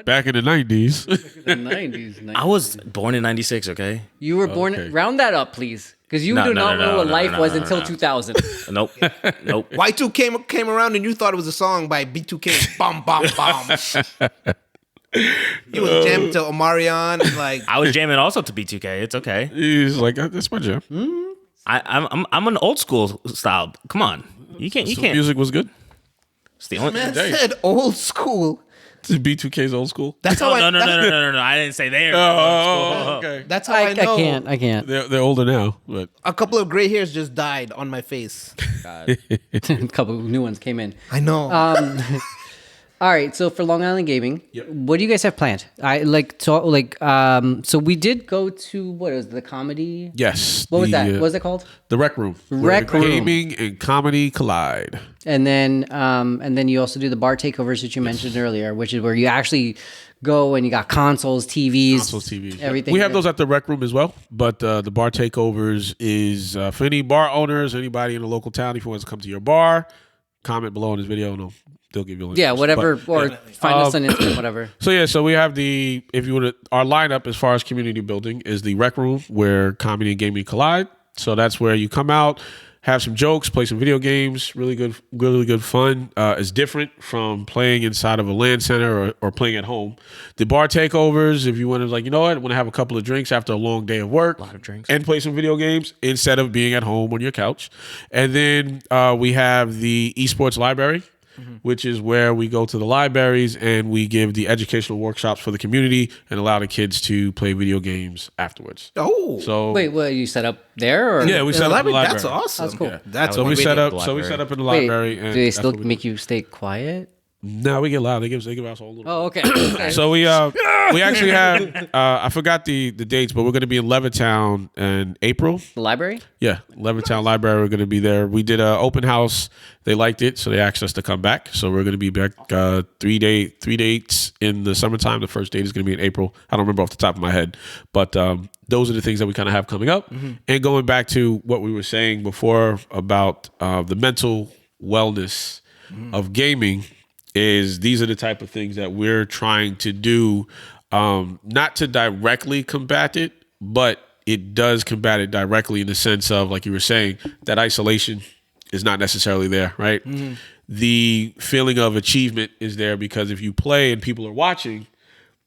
Back in the 90s. The 90s. I was born in 96, okay? You were born. Okay. Round that up, please, because you No, do no, not no, know no, what no, life no, was no, until no. 2000. Nope. Nope. Y2 came around and you thought it was a song by B2K. Bum, bum, bum. He was jammed to Omarion and like. I was jamming also to B2K. It's okay. He's like, that's my jam. I'm an old school style. Come on, you can't. Music was good. It's the only. Man said old school. B2K's old school. That's how No, no. I didn't say there. Okay. That's how I know. I can't. They're older now, but A couple of gray hairs just died on my face. A couple of new ones came in. I know. All right, so for Long Island Gaming, what do you guys have planned? So we did go to what was it, the comedy? yes. What was that? What was it called? The Rec Room. Rec where Room. Gaming and comedy collide. And then you also do the bar takeovers that you mentioned earlier, which is where you actually go and you got consoles, TVs, everything. We have those at the Rec Room as well, but the bar takeovers is for any bar owners, anybody in the local town. If you want to come to your bar, comment below in this video, and they'll give you a link. Yeah, whatever, But, or find us on Instagram, whatever. so we have if you want to, our lineup as far as community building is the Rec Room where comedy and gaming collide. So that's where you come out, have some jokes, play some video games, really good fun. It's different from playing inside of a LAN center or playing at home. The bar takeovers, if you want to want to have a couple of drinks after a long day of work, A lot of drinks. and play some video games instead of being at home on your couch. And then we have the esports library, which is where we go to the libraries and we give the educational workshops for the community and allow the kids to play video games afterwards. Oh, So Wait, what, you set up there? Or? yeah, we set up in the library. That's awesome. That's cool. Yeah, that's So what we set did up. at the So we library. set up in the Wait, library. do And they that's still what we do. make you stay quiet? No, we get loud. They give us all a little. Oh, okay. So we actually have I forgot the dates, but we're going to be in Levittown in April. The library? Yeah, Levittown Library. We're going to be there. We did an open house. They liked it, so they asked us to come back. So we're going to be back 3 dates in the summertime. The first date is going to be in April. I don't remember off the top of my head, but those are the things that we kind of have coming up. And going back to what we were saying before about the mental wellness of gaming, is these are the type of things that we're trying to do, not to directly combat it, but it does combat it directly in the sense of, like you were saying, that isolation is not necessarily there, right? The feeling of achievement is there because if you play and people are watching,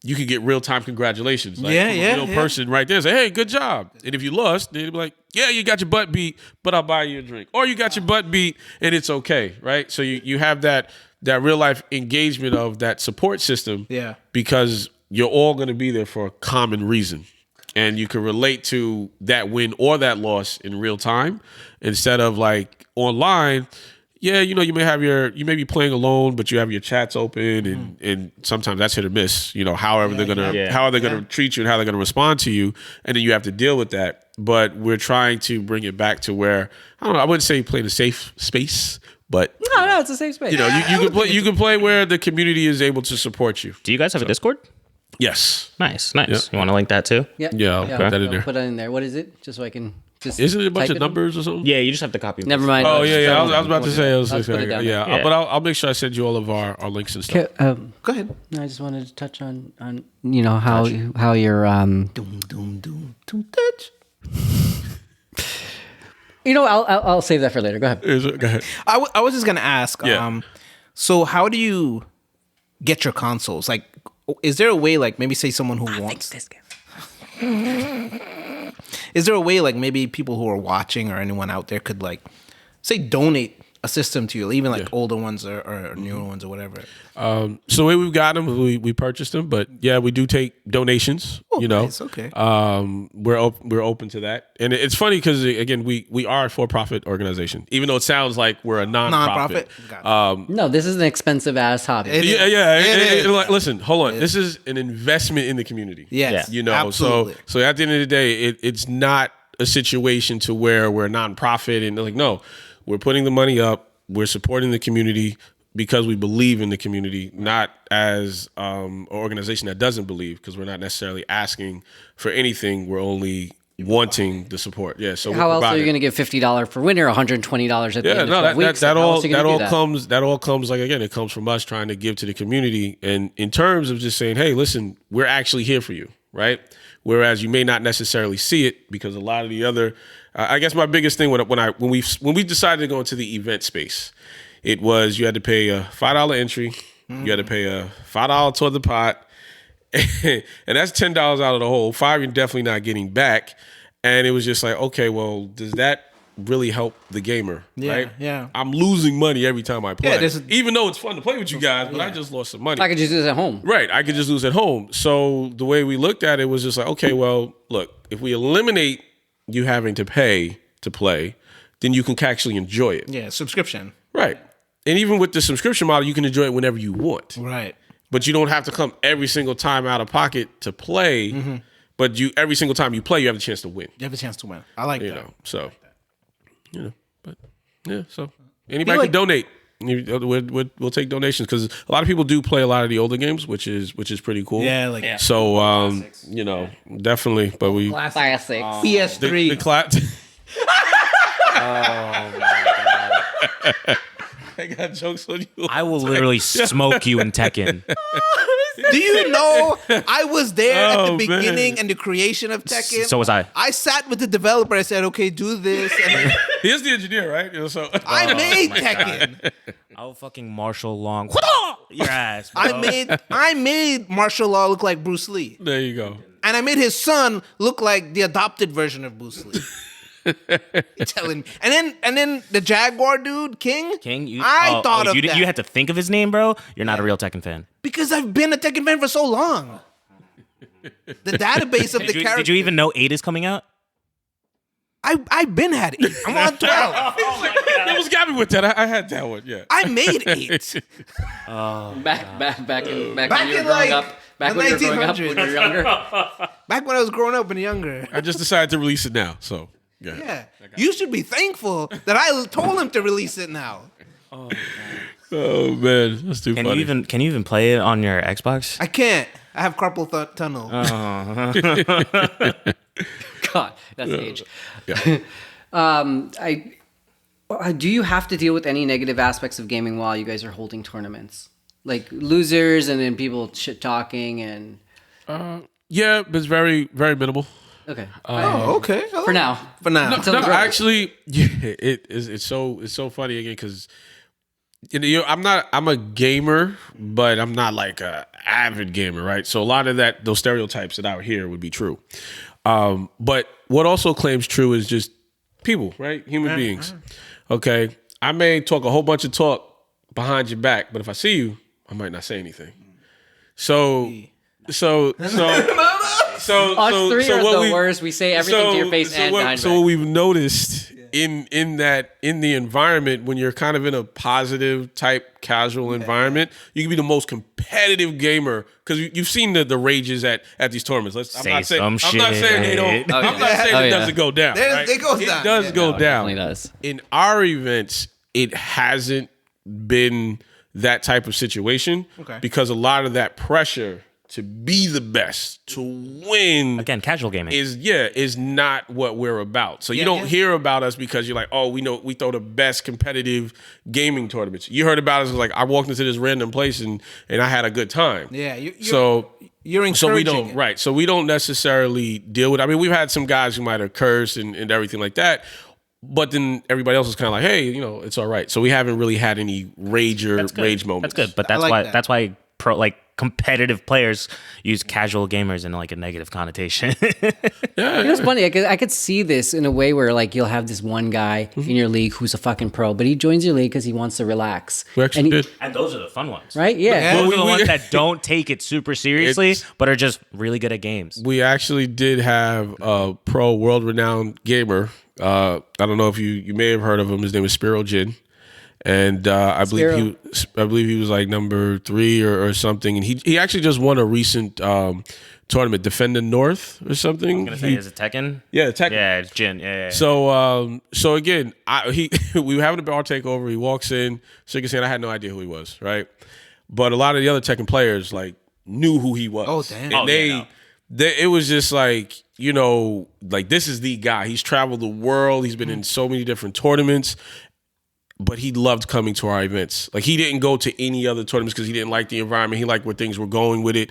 you can get real-time congratulations. Like, from a real person right there say, hey, good job. And if you lost, they'd be like, yeah, you got your butt beat, but I'll buy you a drink. Or you got your butt beat and it's okay, right? So you have that real-life engagement of that support system, because you're all going to be there for a common reason. And you can relate to that win or that loss in real time instead of like online. Yeah, you may be playing alone, but you have your chats open, and sometimes that's hit or miss. However they're gonna treat you and how they're gonna respond to you, and then you have to deal with that. But we're trying to bring it back to where I wouldn't say play in a safe space, but No, it's a safe space. you can play where the community is able to support you. Do you guys have a Discord? Yes. Nice. Yep. You want to link that too? Yeah, I'll put that in there. Put that in there. What is it? Just so I can just. Isn't it a bunch type of numbers or something? Yeah, you just have to copy. Never mind. Oh yeah. I was about to say. I'll just put it down there. Yeah. But I'll make sure I send you all of our links and stuff. Go ahead. I just wanted to touch on how your Doom, touch. I'll save that for later. Go ahead. Go ahead. I was just gonna ask. Yeah. So how do you get your consoles? Like, is there a way, like maybe say someone who wants This game. Is there a way, like maybe people who are watching or anyone out there could like say donate a system to you, even like older ones or newer ones or whatever? So the way we've got them, we purchased them, but yeah, we do take donations. Nice, okay. We're open to that, and it's funny because again, we are a for-profit organization, even though it sounds like we're a non-profit. Got No, this is an expensive ass hobby. It- Yeah. Like, listen, hold on. This is an investment in the community. Yes, absolutely. So at the end of the day, it's not a situation to where we're a nonprofit and like, no, we're putting the money up. We're supporting the community because we believe in the community, not as an organization that doesn't believe, because we're not necessarily asking for anything. We're only wanting the support. Yeah. So How else are you going to give $50 for winter, $120 at the end of 12 weeks? that How all else are you gonna do that all comes like, again, it comes from us trying to give to the community, and in terms of just saying, hey, listen, we're actually here for you, right? Whereas you may not necessarily see it because a lot of the other, I guess my biggest thing when we decided to go into the event space, it was you had to pay a $5 entry, you had to pay a $5 toward the pot, and that's $10 out of the hole. 5 you're definitely not getting back. And it was just like, okay, well, does that really help the gamer? Right? Yeah. I'm losing money every time I play. Yeah, even though it's fun to play with you guys, but I just lost some money. I could just do this at home. Right. I could just lose at home. So the way we looked at it was just like, okay, well, look, if we eliminate you having to pay to play, then you can actually enjoy it. Yeah, subscription. Right. And even with the subscription model, you can enjoy it whenever you want. Right. But you don't have to come every single time out of pocket to play. But every single time you play, you have a chance to win. You have a chance to win. I like that. You know, so, but yeah, so anybody can donate. We'll take donations because a lot of people do play a lot of the older games, which is pretty cool. Yeah, like So, definitely. But we Classics. PS3. the clap. I got jokes on you. I will literally smoke you in Tekken. Do you know I was there at the Oh, beginning man. and the creation of Tekken? So was I. I sat with the developer. I said, "Okay, do this." And then He's the engineer, right? So I made Tekken. I'll fucking martial long your ass. Bro. I made martial law look like Bruce Lee, there you go. and I made his son look like the adopted version of Bruce Lee. You're telling me. And then the Jaguar dude, King. I thought of that You had to think of his name, bro. You're not a real Tekken fan. because I've been a Tekken fan for so long. The database of the character. Did you even know 8 is coming out? I've been had it. I'm on 12. It was got me with that. I had that one. Yeah. I made 8. Back when you were growing like up. Back the when you were growing up, 1900s. when you were younger. Back when I was growing up and younger. I just decided to release it now. So yeah. Yeah. You should be thankful that I told him to release it now. Oh man, that's too funny. Can you even play it on your Xbox? I can't. I have carpal tunnel. God, that's age. Yeah. Do you have to deal with any negative aspects of gaming while you guys are holding tournaments? Like losers and then people shit talking and... Yeah, but it's very, very minimal. Okay. Oh, okay. For now. For now. Until it No, grows. actually, yeah, it's so funny again because I'm a gamer, but I'm not like a avid gamer, right? So a lot of those stereotypes that I hear would be true. But what also claims true is just people, right? Human beings. Okay, I may talk a whole bunch of talk behind your back, but if I see you, I might not say anything. So Us three are the worst. We say everything to your face and behind So your what back. we've noticed in the environment, when you're kind of in a positive type casual environment, you can be the most competitive gamer because you've seen the rages at these tournaments. I'm not saying they don't. Oh, I'm not saying it doesn't go down. Right? It goes It down. does go down. Definitely does. In our events, it hasn't been that type of situation because a lot of that pressure to be the best, to win, Again, casual gaming. is not what we're about. So you don't hear about us because you're like, oh, we throw the best competitive gaming tournaments. You heard about us like I walked into this random place and I had a good time. Yeah. You're encouraging So we don't it. So we don't necessarily deal with. I mean, we've had some guys who might have cursed and everything like that. But then everybody else is kind of like, hey, it's all right. So we haven't really had any rage moments. That's good, but that's like why that. that's why competitive players use casual gamers in like a negative connotation. It's funny. I could see this in a way where like you'll have this one guy in your league who's a fucking pro, but he joins your league because he wants to relax. We actually did. And those are the fun ones. Right? Yeah. Those are the we- ones that don't take it super seriously, It's- but are just really good at games. We actually did have a pro world-renowned gamer. I don't know if you may have heard of him. His name is Spiro Jin. And I believe he was like number 3 or something. And he actually just won a recent tournament, Defend the North or something. I'm gonna say, is it Tekken? Yeah, Tekken. Yeah, it's Jin. Yeah. So again, we were having a bar takeover. He walks in, shook his hand. I had no idea who he was, right? But a lot of the other Tekken players like knew who he was. Oh, damn. And it was just like, like this is the guy. He's traveled the world. He's been in so many different tournaments. But he loved coming to our events. Like he didn't go to any other tournaments because he didn't like the environment. He liked where things were going with it.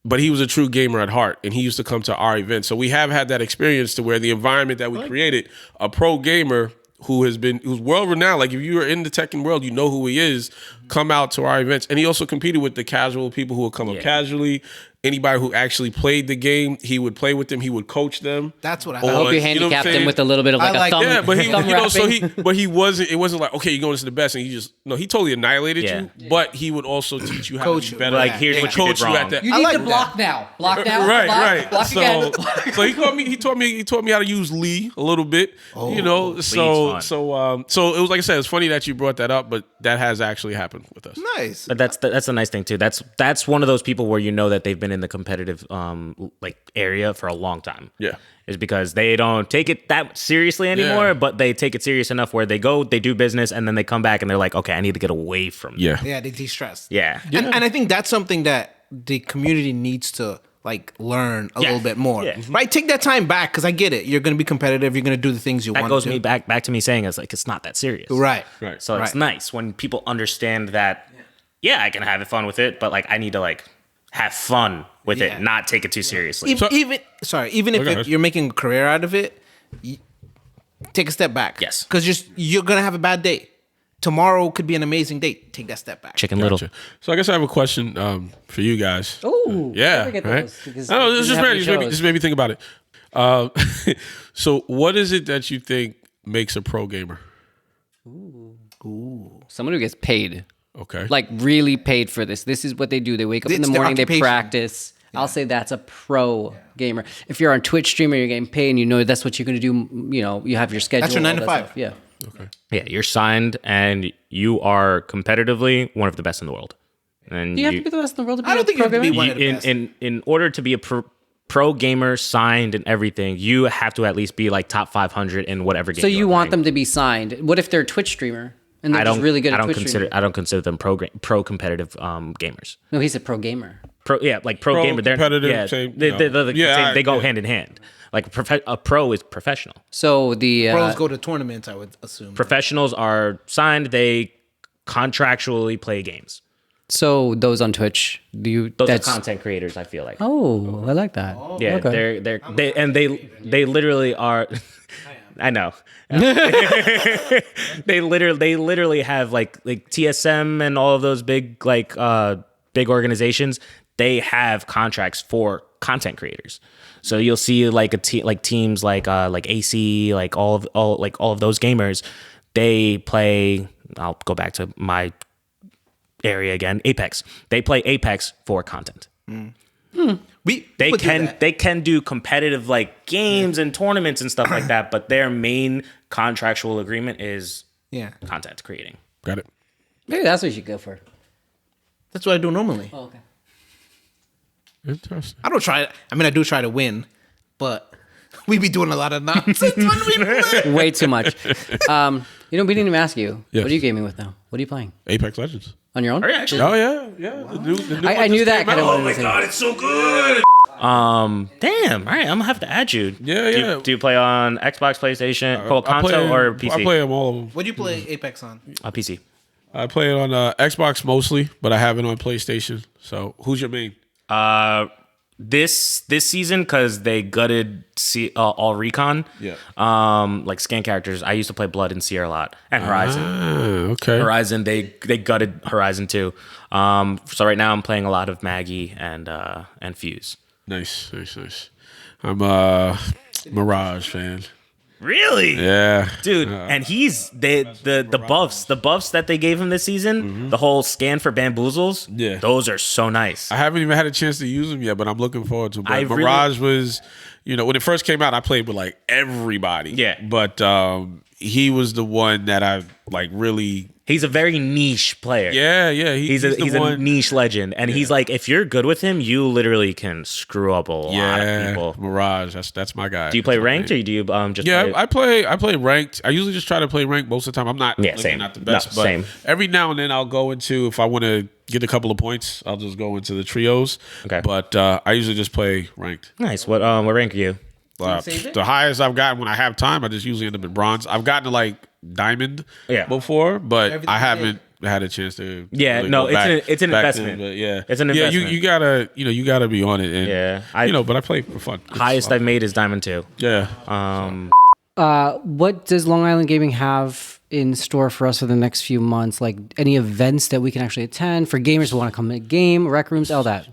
But he was a true gamer at heart, and he used to come to our events. So we have had that experience to where the environment that we created, a pro gamer who's world renowned. Like if you are in the Tekken world, you know who he is. Come out to our events, and he also competed with the casual people who will come up casually. anybody who actually played the game, he would play with them. He would coach them. That's what I I thought. hope you you know what I'm handicapped him saying? with a little bit of like I like- a thumb. Yeah, but he, thumb you know, so wrapping. he wasn't. It wasn't like, okay, you're going to the best, and he totally annihilated Yeah. you. But he would also teach you how Coach to you. be better. Like, here's and what you did coach you wrong. at that. You I need like to block now. Block now. Right, block, right. Block again. So he taught me how to use Lee a little bit. You know, so fun. so it was, like I said, it's funny that you brought that up, but that has actually happened with us. Nice. But that's a nice thing too. That's one of those people where you know that they've been in the competitive like area for a long time. Yeah. Is because they don't take it that seriously anymore, Yeah. but they take it serious enough where they go, they do business, and then they come back and they're like, okay, I need to get away from this. Yeah. Yeah, they de-stress. Yeah. And I think that's something that the community needs to like learn a Yeah. little bit more. Yeah. Right? Take that time back because I get it. You're going to be competitive. You're going to do the things you That want goes to. me back to me saying it's not that serious. Right. Right. So it's Right. nice when people understand that, yeah, I can have fun with it, but like I need to like have fun with Yeah. it, not take it too seriously. Even if ahead. you're making a career out of it, take a step back. Yes. Because you're going to have a bad day. Tomorrow could be an amazing day. Take that step back. Chicken Little. Gotcha. So I guess I have a question for you guys. Ooh, Yeah, never get right. those, because I know we this didn't just have made, any just shows. made me think about it. So what is it that you think makes a pro gamer? Someone who gets paid, Okay. like really paid for this. This is what they do. They wake up in It's the their morning, they occupation. practice. I'll say that's a pro gamer. If you're on Twitch streaming, you're getting paid, and you know that's what you're going to do. You know, you have your schedule. That's your all 9 to that 5. stuff. Yeah. Yeah, you're signed and you are competitively one of the best in the world. And Do you have to be the best in the world to be I don't a think you pro have to be gamer? one of the best. in order to be a pro gamer signed and everything, you have to at least be like top 500 in whatever game. So you you're want playing. them to be signed. What if they're a Twitch streamer and they're I just don't really good I at don't Twitch consider streaming? I don't consider them pro competitive gamers. No, he's a pro gamer. Pro Pro gamer. They're competitive, yeah, same, they, you know. they're the Yeah, same, they go yeah. hand in hand. Like a pro is professional. So the Pros go to tournaments, I would assume. Professionals are signed. They contractually play games. so those on Twitch, do you? Those that's are content creators. I feel like. Oh, I like that. Yeah, Okay. they literally are. I know. they literally have like TSM and all of those big big organizations. They have contracts for content creators. So you'll see like teams like AC, like all of those gamers. They play. I'll go back to my area again. Apex. They play Apex for content. They would do can that. they can do competitive like games and tournaments and stuff like that, but their main contractual agreement is Yeah. content creating. Got it. Maybe that's what you should go for. That's what I do normally. Oh, okay. Interesting. I don't try. I mean, I do try to win, but we be doing a lot of nonsense when we play. Way too much. We didn't even ask you. Yes. What are you gaming with now? What are you playing Apex Legends. on your own? Are you actually? Oh yeah. The new I one knew just that came kind of out. wanted to say. it's so good. Damn. All right, I'm gonna have to add you. Yeah, Do yeah. Do you play on Xbox, PlayStation, console, or PC? I play them all of them. What do you play Apex on? PC. I play it on Xbox mostly, but I have it on PlayStation. So who's your main? This season because they gutted all recon. Yeah. Like scan characters. I used to play Blood and Seer a lot, and Horizon. Okay. Horizon, they gutted Horizon too. So right now I'm playing a lot of Maggie and Fuse. Nice. I'm a Mirage fan. Really? Yeah. Dude, and he's the buffs that they gave him this season, the whole scan for bamboozles, Yeah. those are so nice. I haven't even had a chance to use them yet, but I'm looking forward to them. I But really- Mirage was, when it first came out, I played with like everybody. Yeah. But he was the one that I like really. He's a very niche player. Yeah. He's a the niche legend, and he's like, if you're good with him, you literally can screw up a lot of people. Mirage. That's my guy. Do you play ranked or do you just Yeah, play? I play ranked. I usually just try to play ranked most of the time. I'm not same. not the best, No, but same. every now and then I'll go into, if I want to get a couple of points, I'll just go into the trios. Okay. But I usually just play ranked. Nice. What rank are you? The highest I've gotten when I have time, I just usually end up in bronze. I've gotten to like diamond before, but Everything I haven't had a chance to. Yeah, really no, go back- it's an back investment. then, but yeah, It's an Yeah, investment. you gotta you gotta be on it. And, Yeah, but I play for fun. It's Highest fun. I've made is Diamond 2. Yeah. What does Long Island Gaming have in store for us for the next few months? Like any events that we can actually attend for gamers who want to come in game, rec rooms, all that?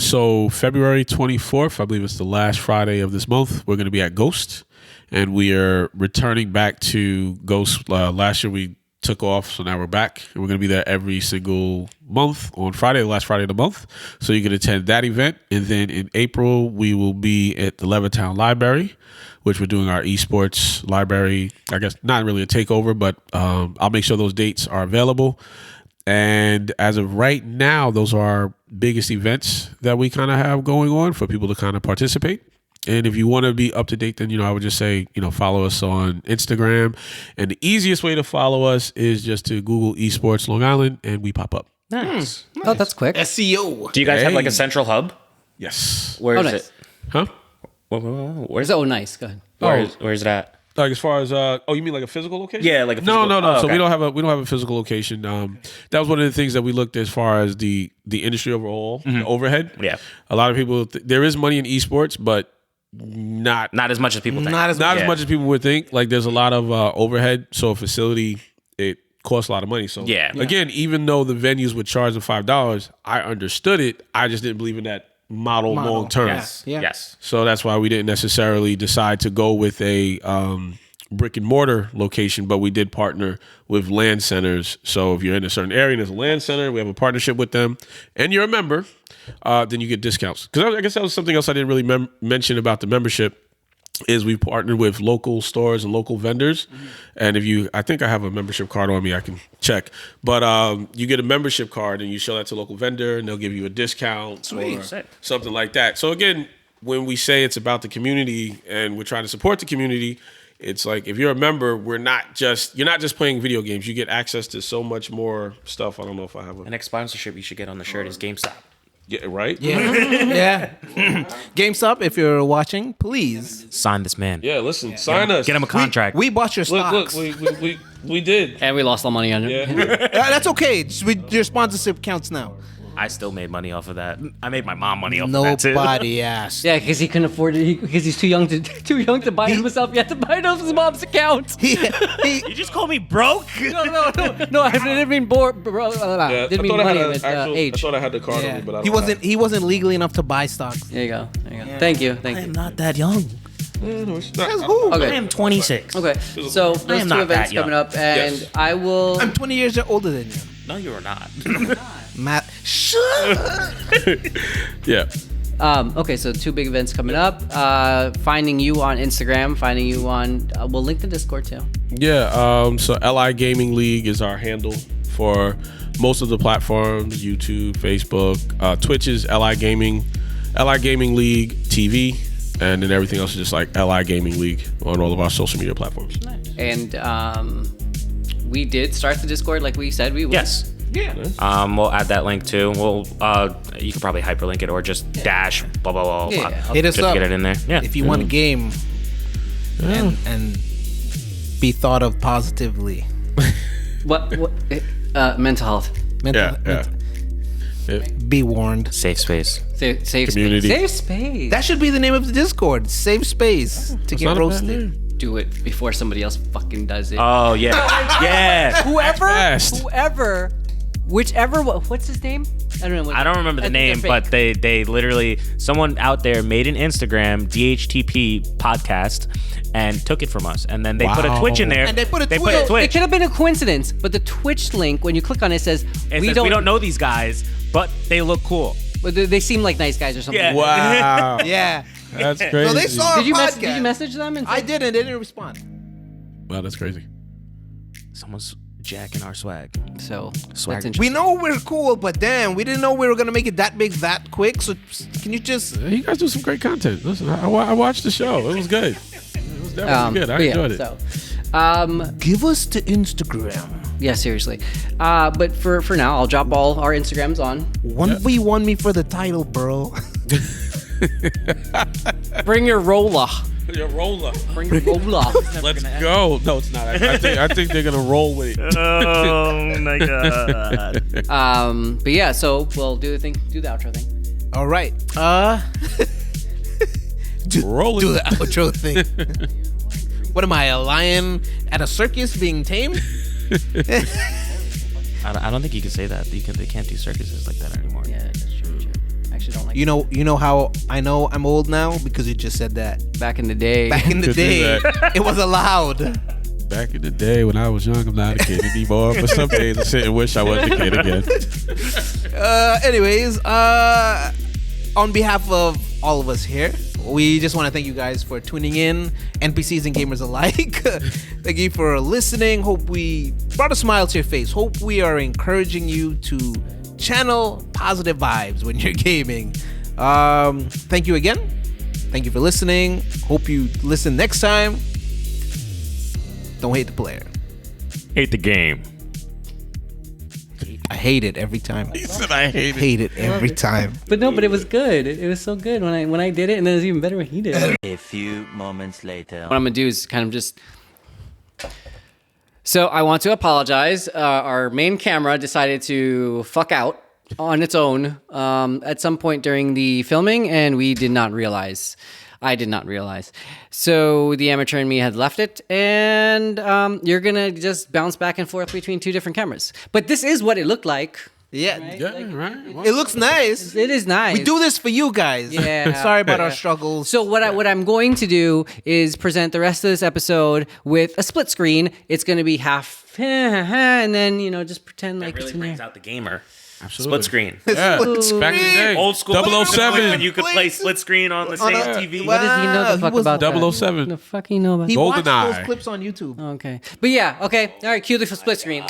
So February 24th, I believe it's the last Friday of this month, we're going to be at Ghost, and we are returning back to Ghost. Last year we took off, so now we're back, and we're going to be there every single month on Friday, the last Friday of the month. So you can attend that event. And then in April, we will be at the Levittown Library, which we're doing our esports library. I guess not really a takeover, but I'll make sure those dates are available. And as of right now, those are our biggest events that we kind of have going on for people to kind of participate. And if you want to be up to date, then, I would just say, follow us on Instagram. And the easiest way to follow us is just to Google Esports Long Island, and we pop up. Nice. Oh, that's quick. SEO. Do you guys have like a central hub? Yes. Where is nice. it? Huh? Where's Oh, nice. Go ahead. Where's it at? Like as far as you mean like a physical location? Yeah, like a No. physical- Oh, So okay. we don't have a physical location. That was one of the things that we looked as far as the industry overall, the overhead. Yeah. A lot of people there is money in esports, but not Not as much as people think. Not as as much as people would think. Like there's a lot of overhead. So a facility, it costs a lot of money. So Yeah. again, even though the venues would charge them $5, I understood it. I just didn't believe in that model long term. Yes. Yeah. Yes. So that's why we didn't necessarily decide to go with a brick and mortar location, but we did partner with land centers. So if you're in a certain area and there's a land center, we have a partnership with them, and you're a member, then you get discounts. Because I guess that was something else I didn't really mention about the membership. Is we partnered with local stores and local vendors, and I think I have a membership card on me, I can check. But you get a membership card and you show that to a local vendor, and they'll give you a discount or Sick. something like that. So again, when we say it's about the community and we're trying to support the community, it's like if you're a member, you're not just playing video games. You get access to so much more stuff. I don't know if I have The next sponsorship you should get on the shirt is GameStop. yeah, right? Yeah. GameStop, if you're watching, please. Sign this man. Yeah, listen, sign us. Get him a contract. We bought your Look, stocks. we did. And we lost all money on it. Yeah. That's okay. Your sponsorship counts now. I still made money off of that. I made my mom money off of that too. Nobody asked. Yeah, because he couldn't afford it. Because he's too young to buy it himself. He had to buy it off his mom's account. You just call me broke? No. I didn't mean bro. Yeah, Didn't mean money. It was age. I thought I had the card on me, but I don't He wasn't legally enough to buy stocks. There you go. Thank you. not that young. Says who? Okay. I am 26. Okay. So those am two not events that young. coming up, and Yes. I will. I'm 20 years older than you. No, you are not. Matt, shut. Yeah. Okay, so two big events coming up. Finding you on Instagram. Finding you on. We'll link the Discord too. Yeah. So LI Gaming League is our handle for most of the platforms: YouTube, Facebook, Twitch is LI Gaming League TV, and then everything else is just like LI Gaming League on all of our social media platforms. And we did start the Discord like we said we would. Yes. Yeah. We'll add that link too. You could probably hyperlink it or just dash blah blah blah. Yeah. Hit us just up to get it in there. Yeah. if you want a game and be thought of positively. What? Mental health. Mental, Be warned. Safe space. Safe Community. Space. Safe space. That should be the name of the Discord. Safe space to get not a bad roasted. name. Do it before somebody else fucking does it. Oh yeah. Yeah. Fast. Whichever. What's his name? I don't know. I don't remember the name, but they literally, someone out there made an Instagram DHTP podcast and took it from us, and then they put a Twitch in there. And they put a it Twitch. could have been a coincidence, but the Twitch link, when you click on it, says We don't know these guys, but they look cool. But they seem like nice guys or something. Yeah. Wow. Yeah. That's crazy. So they saw our Did you podcast. message them? And I didn't. They didn't respond. Wow, that's crazy. Someone's jacking our swag. So Swag. that's interesting. We know we're cool, but damn, we didn't know we were gonna make it that big that quick. So can you just? You guys do some great content. Listen, I watched the show. It was good. It was definitely good. I but enjoyed it. So, Give us the Instagram. yeah, seriously. But for now, I'll drop all our Instagrams on. 1v1 me for the title, bro. Bring your roller. Your roller. Bring your roller. Let's go. No, it's not. I think they're gonna roll with it. Oh my god. But yeah, so we'll do the outro thing. All right. Do Rolling. the outro thing. What am I, a lion at a circus being tamed? I don't think you can say that. They can't do circuses like that anymore. Yeah, that's true. I actually don't like. You know how I know I'm old now? Because you just said that. back in the day. Back in the Could do day, that. it was allowed. Back in the day when I was young, I'm not a kid anymore. But some days I sit and wish I was a kid again. Anyways, on behalf of all of us here, we just want to thank you guys for tuning in, NPCs and gamers alike. Thank you for listening. Hope we brought a smile to your face. Hope we are encouraging you to channel positive vibes when you're gaming. Thank you again. Thank you for listening. Hope you listen next time. Don't hate the player. Hate the game. I hate it every time. He said I hate it. Hate it every time. But no, but it was good. It was so good when I did it, and then it was even better when he did it. A few moments later. What I'm gonna do is kind of just. So I want to apologize. Our main camera decided to fuck out on its own at some point during the filming, and we did not realize. I did not realize. So the amateur and me had left it, and you're gonna just bounce back and forth between two different cameras. But this is what it looked like. Yeah, Yeah, right. it looks nice. It is nice. We do this for you guys. Yeah. Sorry about our struggles. So what I'm going to do is present the rest of this episode with a split screen. It's going to be half, and then just pretend like Really it's in brings there. out the gamer. Absolutely. Split screen. Yeah. Back in the day. Old school. 007. When you could play split screen on the same TV. What does he know the He fuck was about that? 007. The fuck he know about He that? watched GoldenEye. those clips on YouTube. Okay, but yeah, okay, all right. Cue the split screen.